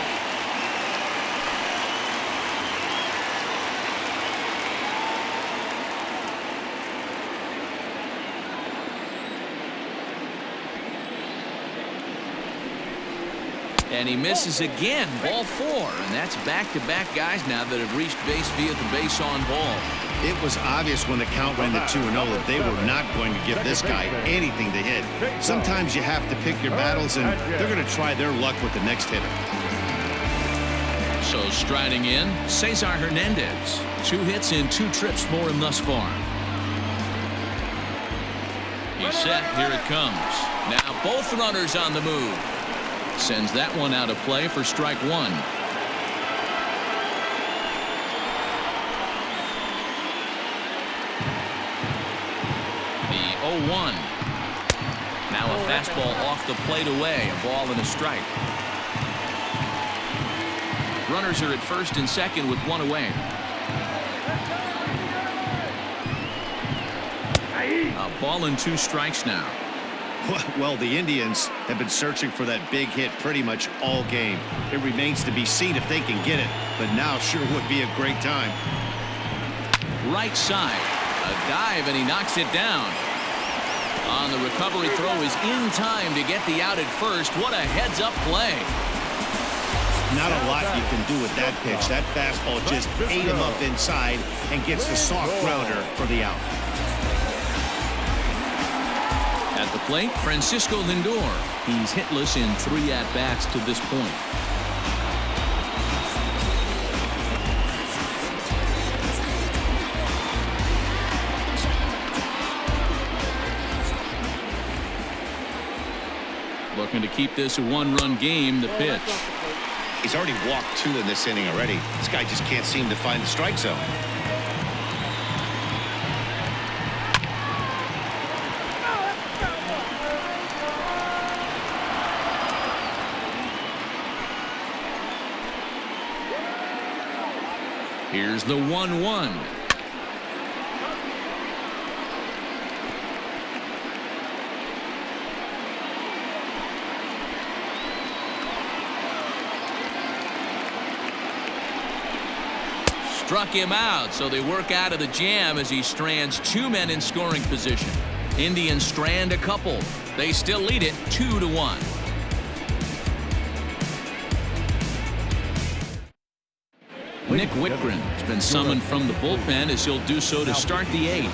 And he misses again, ball 4. And that's back-to-back guys now that have reached base via the base on ball. It was obvious when the count ran to 2-0 that they were not going to give this guy anything to hit. Sometimes you have to pick your battles, and they're going to try their luck with the next hitter. So striding in, Cesar Hernandez. 2 hits in 2 trips for him thus far. He's set. Here it comes. Now both runners on the move. Sends that one out of play for strike 1. The 0-1. Now a fastball off the plate away. A ball and a strike. Runners are at first and second with 1 away. A ball and 2 strikes now. Well, the Indians have been searching for that big hit pretty much all game. It remains to be seen if they can get it, but now sure would be a great time. Right side. A dive, and he knocks it down. On the recovery throw is in time to get the out at first. What a heads-up play. Not a lot you can do with that pitch. That fastball just ate him up inside and gets the soft grounder for the out. At the plate, Francisco Lindor. He's hitless in 3 at-bats to this point. Looking to keep this a 1-run game. The pitch. He's already walked 2 in this inning already. This guy just can't seem to find the strike zone. Here's the 1-1. Struck him out, so they work out of the jam as he strands 2 men in scoring position. Indians strand a couple. They still lead it 2-1. Nick Whitgren has been summoned from the bullpen as he'll do so to start the 8th.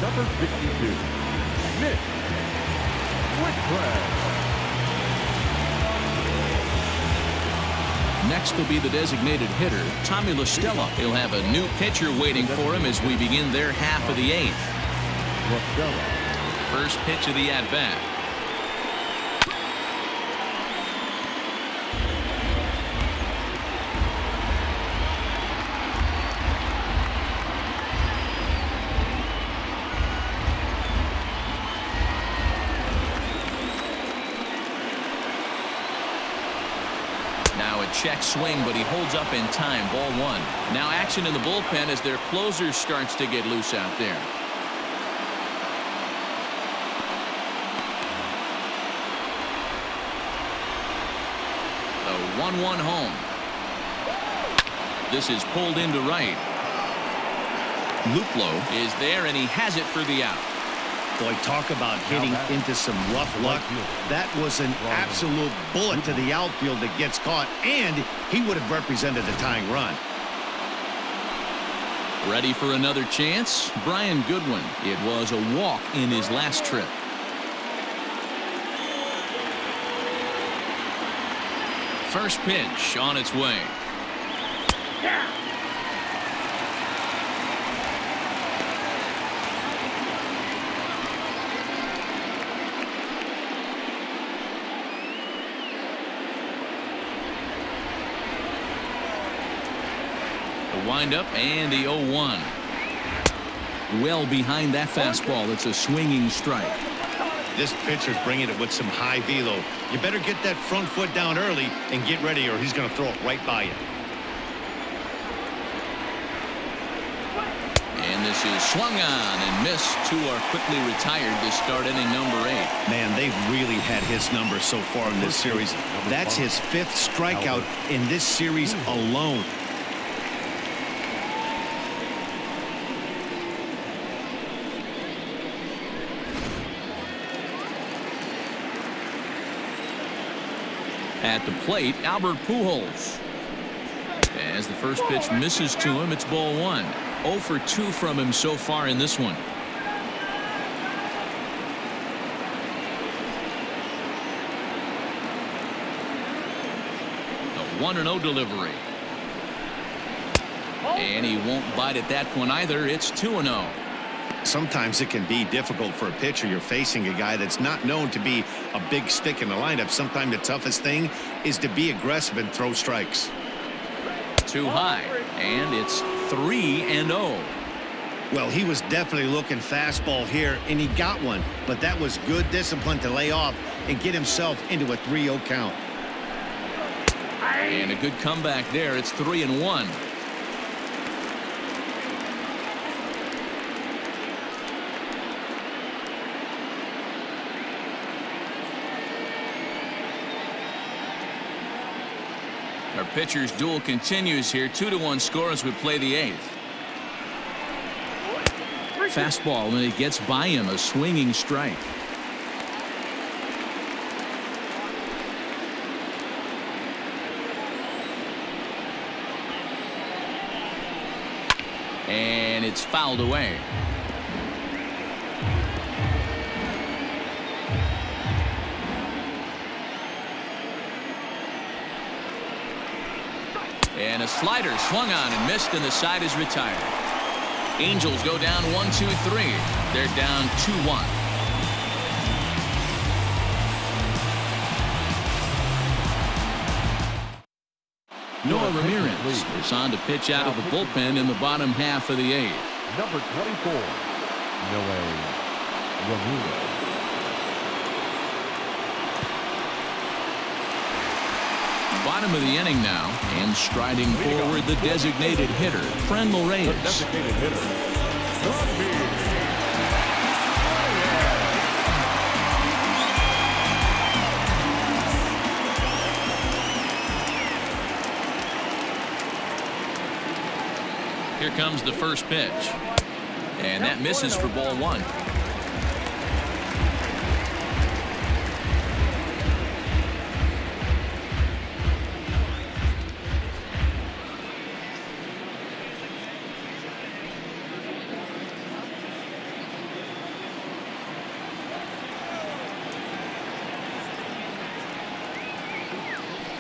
Number 62, Nick Whitgren. Next will be the designated hitter, Tommy La Stella. He'll have a new pitcher waiting for him as we begin their half of the 8th. First pitch of the at-bat. Check swing, but he holds up in time. Ball 1. Now action in the bullpen as their closer starts to get loose out there. The 1-1 home. This is pulled into right. Luplow is there, and he has it for the out. Boy, talk about hitting into some rough luck. That was an absolute bullet to the outfield that gets caught, and he would have represented the tying run. Ready for another chance? Brian Goodwin. It was a walk in his last trip. First pitch on its way. Windup and the 0-1. Well behind that fastball. It's a swinging strike. This pitcher's bringing it with some high velo. You better get that front foot down early and get ready, or he's going to throw it right by you. And this is swung on and missed. 2 are quickly retired to start inning number 8. Man, they've really had his number so far in this series. That's his 5th strikeout in this series alone. At the plate, Albert Pujols. As the first pitch misses to him, it's ball one. 0 for 2 from him so far in this one. The 1-0 delivery. And he won't bite at that one either. It's 2-0. Sometimes it can be difficult for a pitcher. You're facing a guy that's not known to be a big stick in the lineup. Sometimes the toughest thing is to be aggressive and throw strikes. Too high, and it's 3-0. Well, he was definitely looking fastball here, and he got one. But that was good discipline to lay off and get himself into a 3-0 count. And a good comeback there. It's 3-1. Our pitcher's duel continues here. 2-1 score as we play the 8th. Fastball, and it gets by him, a swinging strike. And it's fouled away. And a slider swung on and missed, and the side is retired. Angels go down 1-2-3. They're down 2-1. Noah Ramirez is on to pitch out of the bullpen in the bottom half of the 8th. Number 24, Noah Ramirez. Bottom of the inning now, and striding forward the designated hitter, Franmil Reyes. Designated hitter, Here comes the first pitch, and that misses for ball one.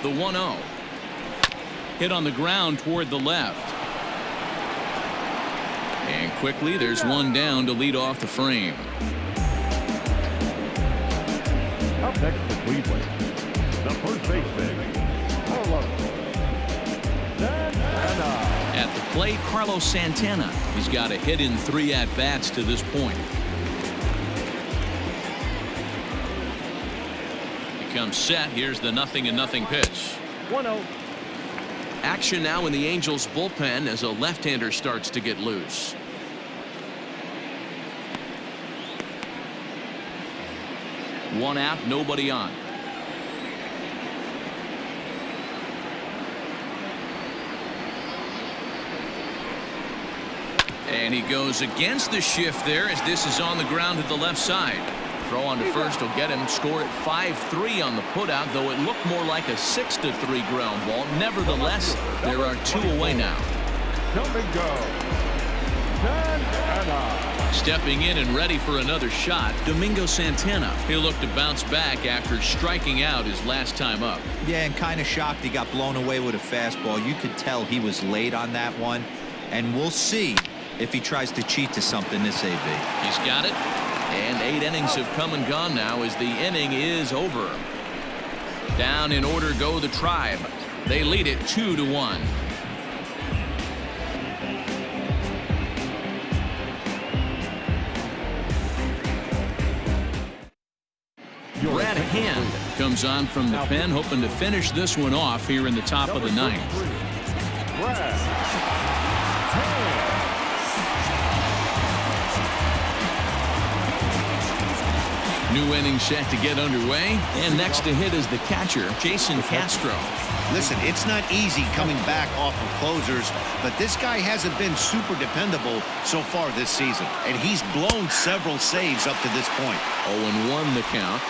The 1-0. Hit on the ground toward the left. And quickly there's one down to lead off the frame. Up next to Cleveland, the first baseman, Carlos Santana. At the plate, Carlos Santana. He's got a hit in 3 at-bats to this point. Comes set. Here's the 0-0 pitch. 1-0. Action now in the Angels bullpen as a left-hander starts to get loose. One out, nobody on. And he goes against the shift there as this is on the ground to the left side. Throw on to first will get him. Score at 5-3 on the putout, though it looked more like a 6-3 ground ball. Nevertheless, there are 2 away now. Stepping in and ready for another shot, Domingo Santana. He'll look to bounce back after striking out his last time up. Yeah, and kind of shocked he got blown away with a fastball. You could tell he was late on that one, and we'll see if he tries to cheat to something this AB. He's got it. And 8 innings have come and gone now as the inning is over. Down in order go the Tribe. They lead it 2-1. Brad Hand comes on from the pen, hoping to finish this one off here in the top of the 9th. New inning set to get underway, and next to hit is the catcher, Jason Castro. Listen, it's not easy coming back off of closers, but this guy hasn't been super dependable so far this season, and he's blown several saves up to this point. 0-1 the count.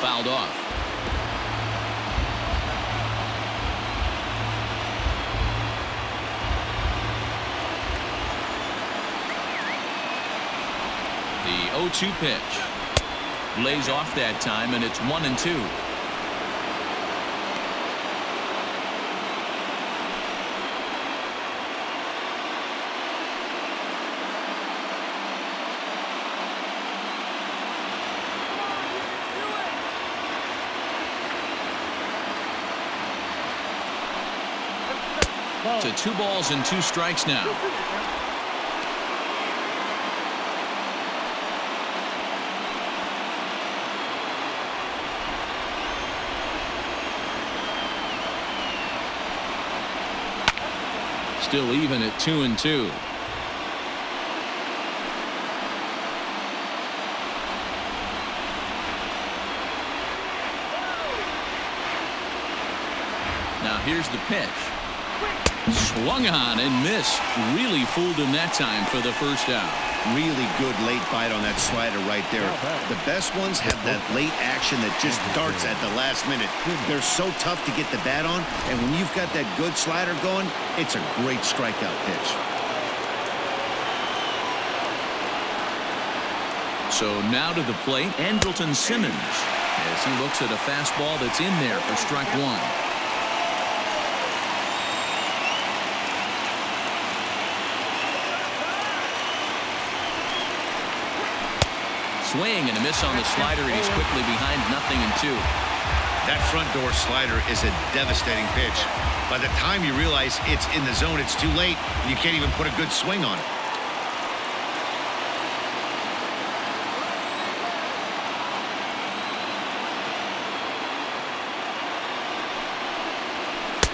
fouled off. The 0-2 pitch. Lays off that time, and it's 1-2. To 2 balls and 2 strikes now. Still even at 2-2. Now here's the pitch. Swung on and missed. Really fooled him that time for the first out. Really good late bite on that slider right there. The best ones have that late action that just darts at the last minute. They're so tough to get the bat on, and when you've got that good slider going, it's a great strikeout pitch. So now to the plate, Andrelton Simmons, as he looks at a fastball that's in there for strike 1. Swing and a miss on the slider, and he's quickly behind 0-2. That front door slider is a devastating pitch. By the time you realize it's in the zone, it's too late. You can't even put a good swing on it.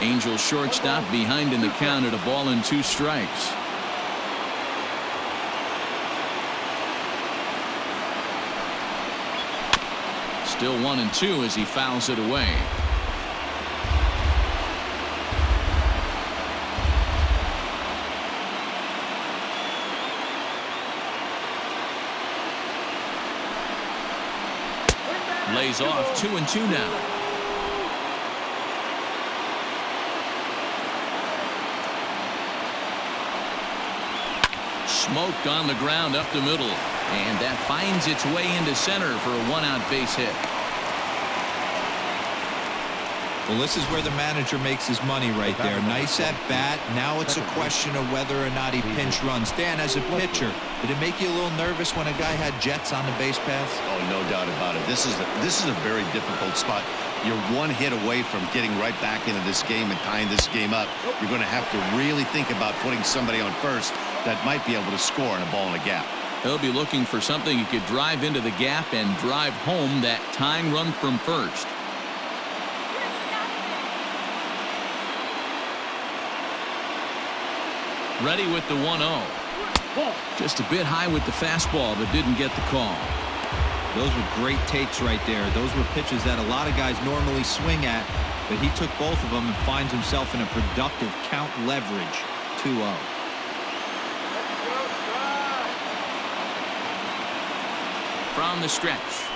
Angels shortstop behind in the count at 1-2 strikes. Still 1-2 as he fouls it away. Lays off 2-2 now. Smoked on the ground up the middle. And that finds its way into center for a 1-out base hit. Well, this is where the manager makes his money right there. Nice at bat. Now it's a question of whether or not he pinch runs. Dan, as a pitcher, did it make you a little nervous when a guy had jets on the base paths? Oh, no doubt about it. This is a very difficult spot. You're one hit away from getting right back into this game and tying this game up. You're going to have to really think about putting somebody on first that might be able to score on a ball in a gap. He'll be looking for something he could drive into the gap and drive home that tying run from first. Ready with the 1-0. Just a bit high with the fastball, but didn't get the call. Those were great takes right there. Those were pitches that a lot of guys normally swing at, but he took both of them and finds himself in a productive count leverage. 2-0. From the stretch.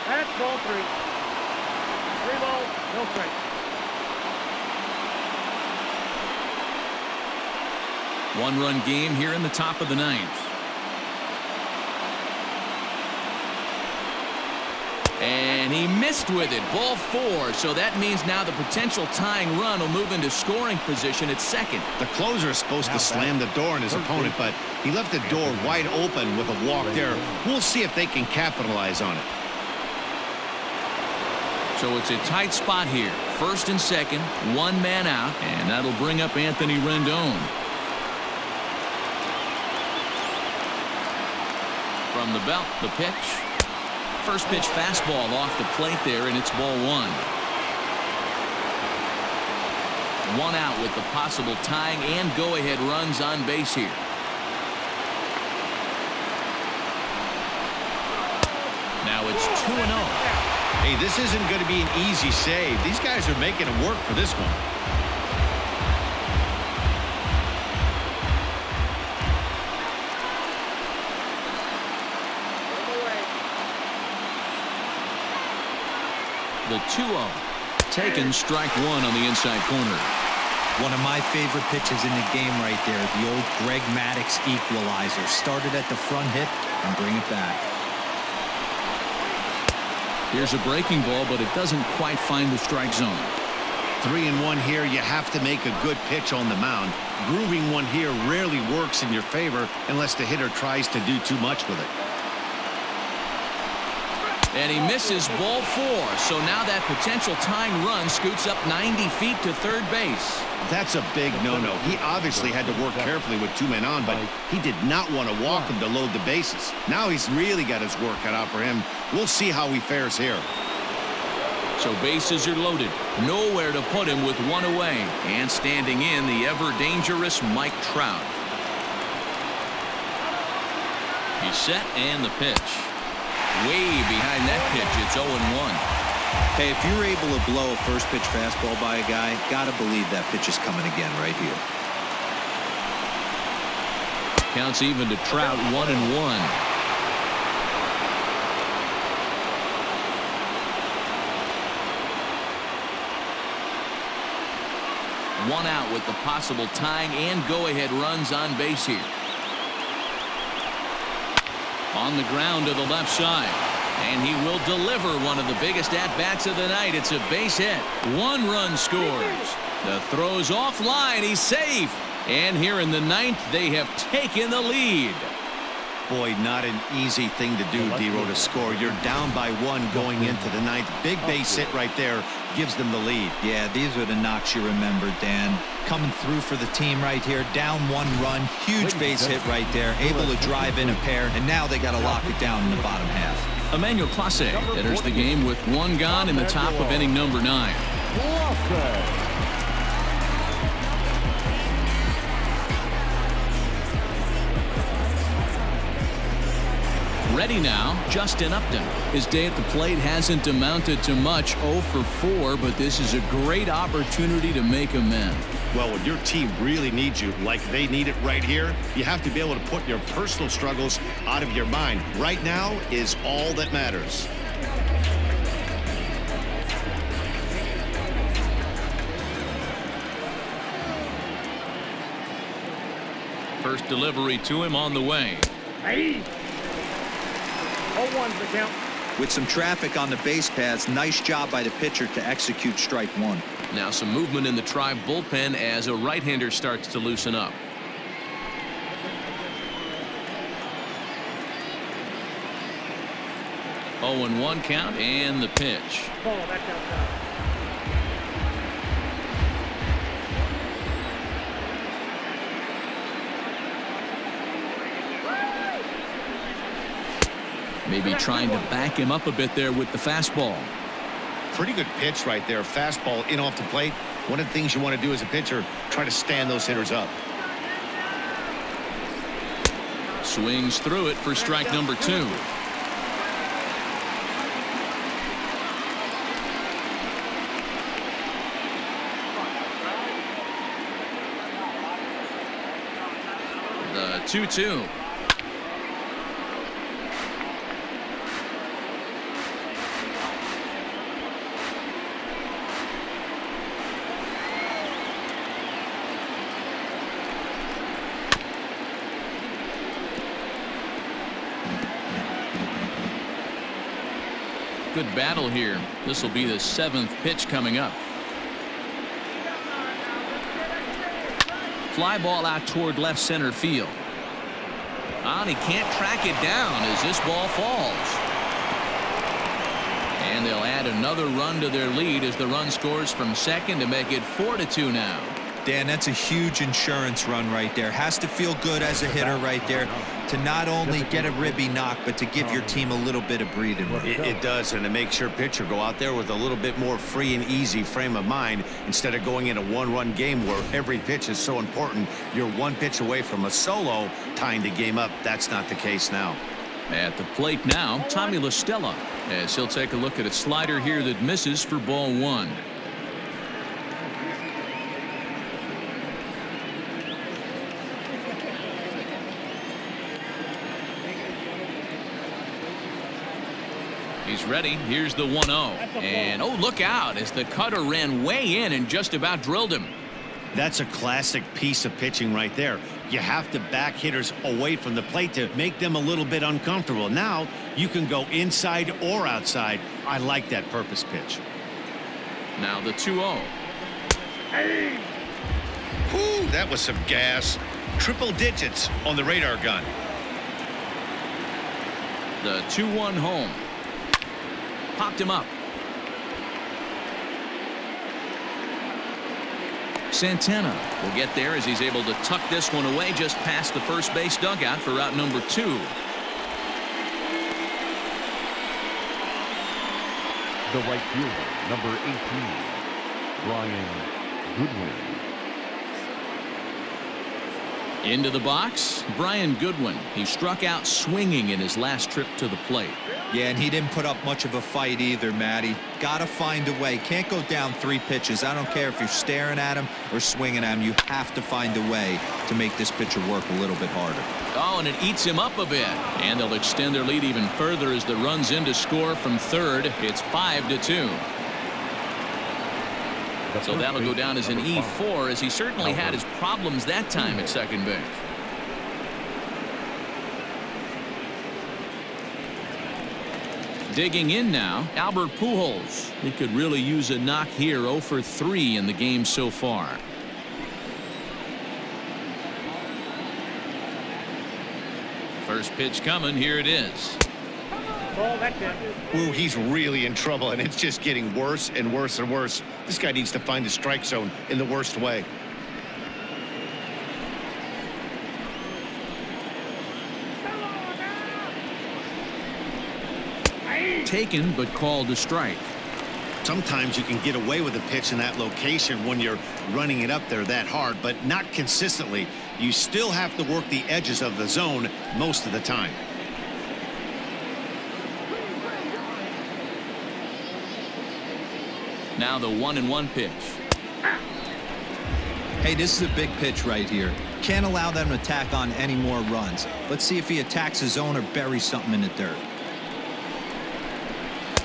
That's ball 3. 3 balls, no strikes. One-run game here in the top of the 9th. And he missed with it. Ball 4. So that means now the potential tying run will move into scoring position at second. The closer is supposed to slam the door on his opponent, but he left the door wide open with a walk there. We'll see if they can capitalize on it. So it's a tight spot here. First and second, 1 man out, and that'll bring up Anthony Rendon. From the belt, the pitch. First pitch fastball off the plate there, and it's ball 1. 1 out with the possible tying and go-ahead runs on base here. Now it's 2-0. Hey, this isn't going to be an easy save. These guys are making it work for this one. The 2-0. Taking strike one on the inside corner. One of my favorite pitches in the game right there. The old Greg Maddux equalizer. Started at the front hip and bring it back. Here's a breaking ball, but it doesn't quite find the strike zone. 3-1 here. You have to make a good pitch on the mound. Grooving one here rarely works in your favor unless the hitter tries to do too much with it. And he misses ball 4. So now that potential tying run scoots up 90 feet to third base. That's a big no-no. He obviously had to work carefully with 2 men on, but he did not want to walk him to load the bases. Now he's really got his work cut out for him. We'll see how he fares here. So bases are loaded. Nowhere to put him with 1 away. And standing in, the ever-dangerous Mike Trout. He's set and the pitch. Way behind that pitch, it's 0-1. Hey, if you're able to blow a first pitch fastball by a guy, gotta believe that pitch is coming again right here. Counts even to Trout, 1-1. One out with the possible tying and go-ahead runs on base here. On the ground to the left side. And he will deliver one of the biggest at-bats of the night. It's a base hit. 1 run scores. The throw's offline. He's safe. And here in the 9th, they have taken the lead. Boy, not an easy thing to do, D-Row, to score. You're down by 1 going into the 9th. Big base hit right there gives them the lead. Yeah, these are the knocks you remember, Dan. Coming through for the team right here. Down 1 run. Huge base hit right there. Able to drive in a pair. And now they got to lock it down in the bottom half. Emmanuel Clase enters the game with 1 gone in the top of inning number 9. Ready now, Justin Upton. His day at the plate hasn't amounted to much, 0 for 4, but this is a great opportunity to make amends. Well, when your team really needs you, like they need it right here, you have to be able to put your personal struggles out of your mind. Right now is all that matters. First delivery to him on the way. Hey. 0-1's the count. With some traffic on the base paths, nice job by the pitcher to execute strike 1. Now some movement in the Tribe bullpen as a right-hander starts to loosen up. Oh, and 1 count and the pitch. Ball, that counts out. Maybe trying to back him up a bit there with the fastball. Pretty good pitch right there. Fastball in off the plate. One of the things you want to do as a pitcher, try to stand those hitters up. Swings through it for strike number 2. The 2-2. Good battle here. This will be the 7th pitch coming up. Fly ball out toward left center field. And he can't track it down as this ball falls. And they'll add another run to their lead as the run scores from second to make it 4-2 now. Dan, that's a huge insurance run right there. Has to feel good as a hitter right there to not only get a ribby knock, but to give your team a little bit of breathing room. It does, and it makes your pitcher go out there with a little bit more free and easy frame of mind instead of going in a 1-run game where every pitch is so important. You're 1 pitch away from a solo tying the game up. That's not the case now. At the plate now, Tommy La Stella, as he'll take a look at a slider here that misses for ball 1. He's ready. Here's the 1-0. And, oh, look out as the cutter ran way in and just about drilled him. That's a classic piece of pitching right there. You have to back hitters away from the plate to make them a little bit uncomfortable. Now you can go inside or outside. I like that purpose pitch. Now the 2-0. Whew, that was some gas. Triple digits on the radar gun. The 2-1 home. Popped him up. Santana will get there as he's able to tuck this one away just past the first base dugout for out number 2. The right fielder, number 18, Brian Goodwin. Into the box, Brian Goodwin. He struck out swinging in his last trip to the plate. Yeah, and he didn't put up much of a fight either, Matty. Gotta find a way. Can't go down 3 pitches. I don't care if you're staring at him or swinging at him. You have to find a way to make this pitcher work a little bit harder. Oh, and it eats him up a bit. And they'll extend their lead even further as the run's in to score from third. It's 5-2. So that'll go down as an E4, as he certainly had his problems that time at second base. Digging in now, Albert Pujols. He could really use a knock here. 0 for 3 in the game so far. First pitch coming. Here it is. Oh, that's it. Ooh, he's really in trouble, and it's just getting worse and worse and worse. This guy needs to find the strike zone in the worst way. Taken, but called a strike. Sometimes you can get away with a pitch in that location when you're running it up there that hard, but not consistently. You still have to work the edges of the zone most of the time. Now the 1-1 pitch. Hey, this is a big pitch right here. Can't allow them to tack on any more runs. Let's see if he attacks his zone or buries something in the dirt.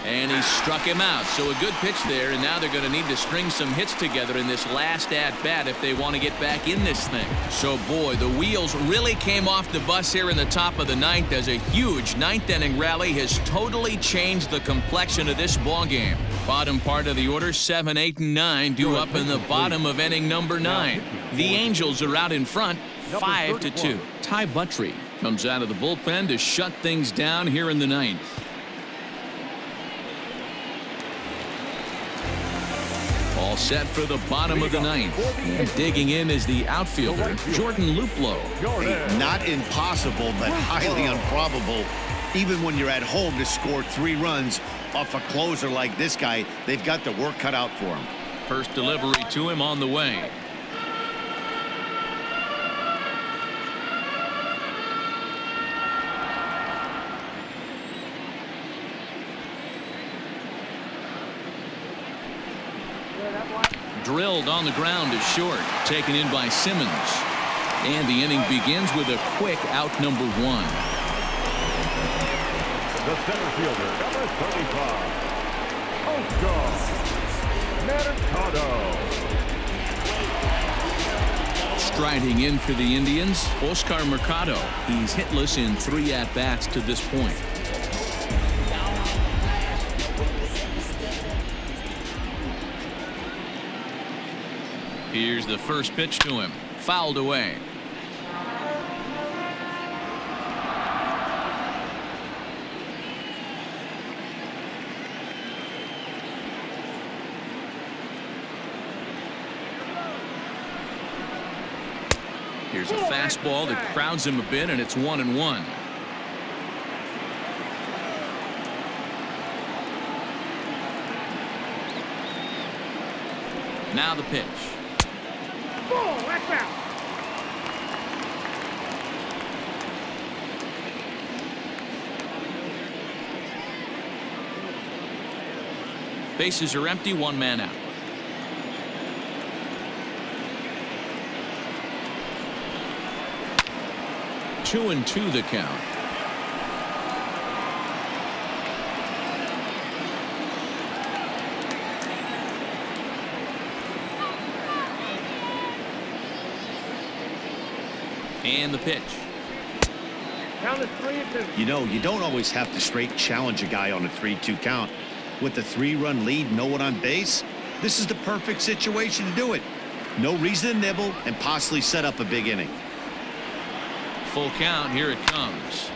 And he struck him out. So a good pitch there, and now they're going to need to string some hits together in this last at-bat if they want to get back in this thing. So, boy, the wheels really came off the bus here in the top of the 9th as a huge 9th-inning rally has totally changed the complexion of this ballgame. Bottom part of the order, 7, 8, and 9 due up in the bottom of inning number 9. The Angels are out in front, 5-2. Ty Buttrey comes out of the bullpen to shut things down here in the 9th. All set for the bottom of the 9th. And digging in is the outfielder, Jordan Luplow. Hey, not impossible, but highly improbable. Even when you're at home to score 3 runs off a closer like this guy, they've got the work cut out for him. First delivery to him on the way. Drilled on the ground is short, taken in by Simmons. And the inning begins with a quick out number 1. The center fielder, number 35, Oscar Mercado. Striding in for the Indians, Oscar Mercado. He's hitless in 3 at-bats to this point. Here's the first pitch to him. Fouled away. Here's a fastball that crowds him a bit, and it's 1-1. Now the pitch. Oh, that's out. Bases are empty, 1 man out. Two and 2 the count. And the pitch. Count is 3-2. You know, you don't always have to straight challenge a guy on a 3-2 count. With the 3-run lead, no one on base, this is the perfect situation to do it. No reason to nibble and possibly set up a big inning. Full count. Here it comes.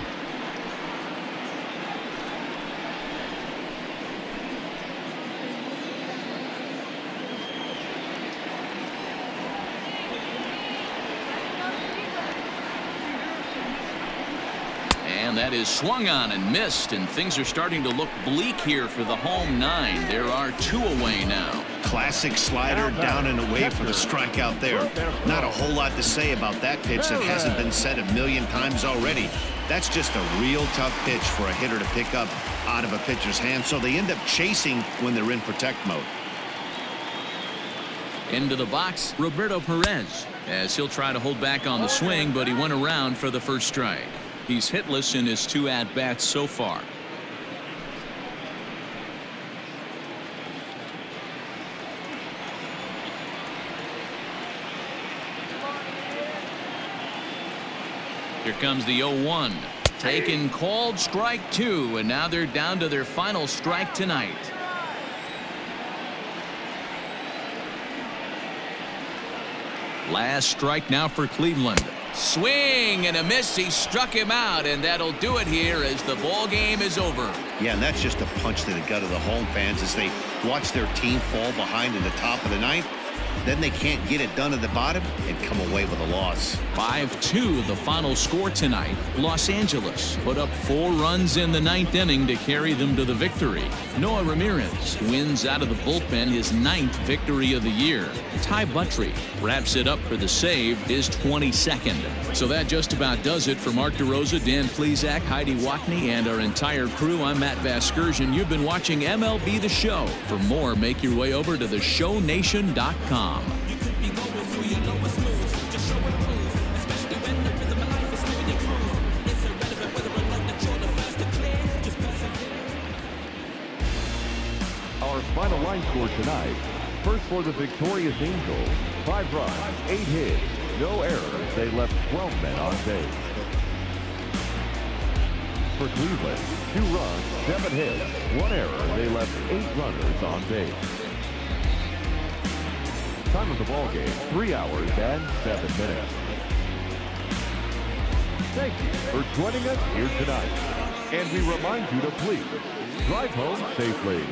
And that is swung on and missed, and things are starting to look bleak here for the home 9. There are 2 away now. Classic slider down and away for the strikeout there. Not a whole lot to say about that pitch that hasn't been said a million times already. That's just a real tough pitch for a hitter to pick up out of a pitcher's hand, so they end up chasing when they're in protect mode. Into the box, Roberto Perez, as he'll try to hold back on the swing, but he went around for the first strike. He's hitless in his 2 at-bats so far. Here comes the 0-1. Taken, called, strike 2, and now they're down to their final strike tonight. Last strike now for Cleveland. Swing and a miss. He struck him out, and that'll do it here as the ball game is over. Yeah, and that's just a punch to the gut of the home fans as they watch their team fall behind in the top of the 9th. Then they can't get it done at the bottom and come away with a loss. 5-2 the final score tonight. Los Angeles put up 4 runs in the 9th inning to carry them to the victory. Noah Ramirez wins out of the bullpen his 9th victory of the year. Ty Buttrey wraps it up for the save, his 22nd. So that just about does it for Mark DeRosa, Dan Plesac, Heidi Watney, and our entire crew. I'm Matt Vasgersian. You've been watching MLB The Show. For more, make your way over to theshownation.com. Our final line score tonight. First for the victorious Angels, 5 runs, 8 hits, no errors. They left 12 men on base. For Cleveland, 2 runs, 7 hits, 1 error. They left 8 runners on base. Time of the ball game, 3 hours and 7 minutes. Thank you for joining us here tonight. And we remind you to please drive home safely.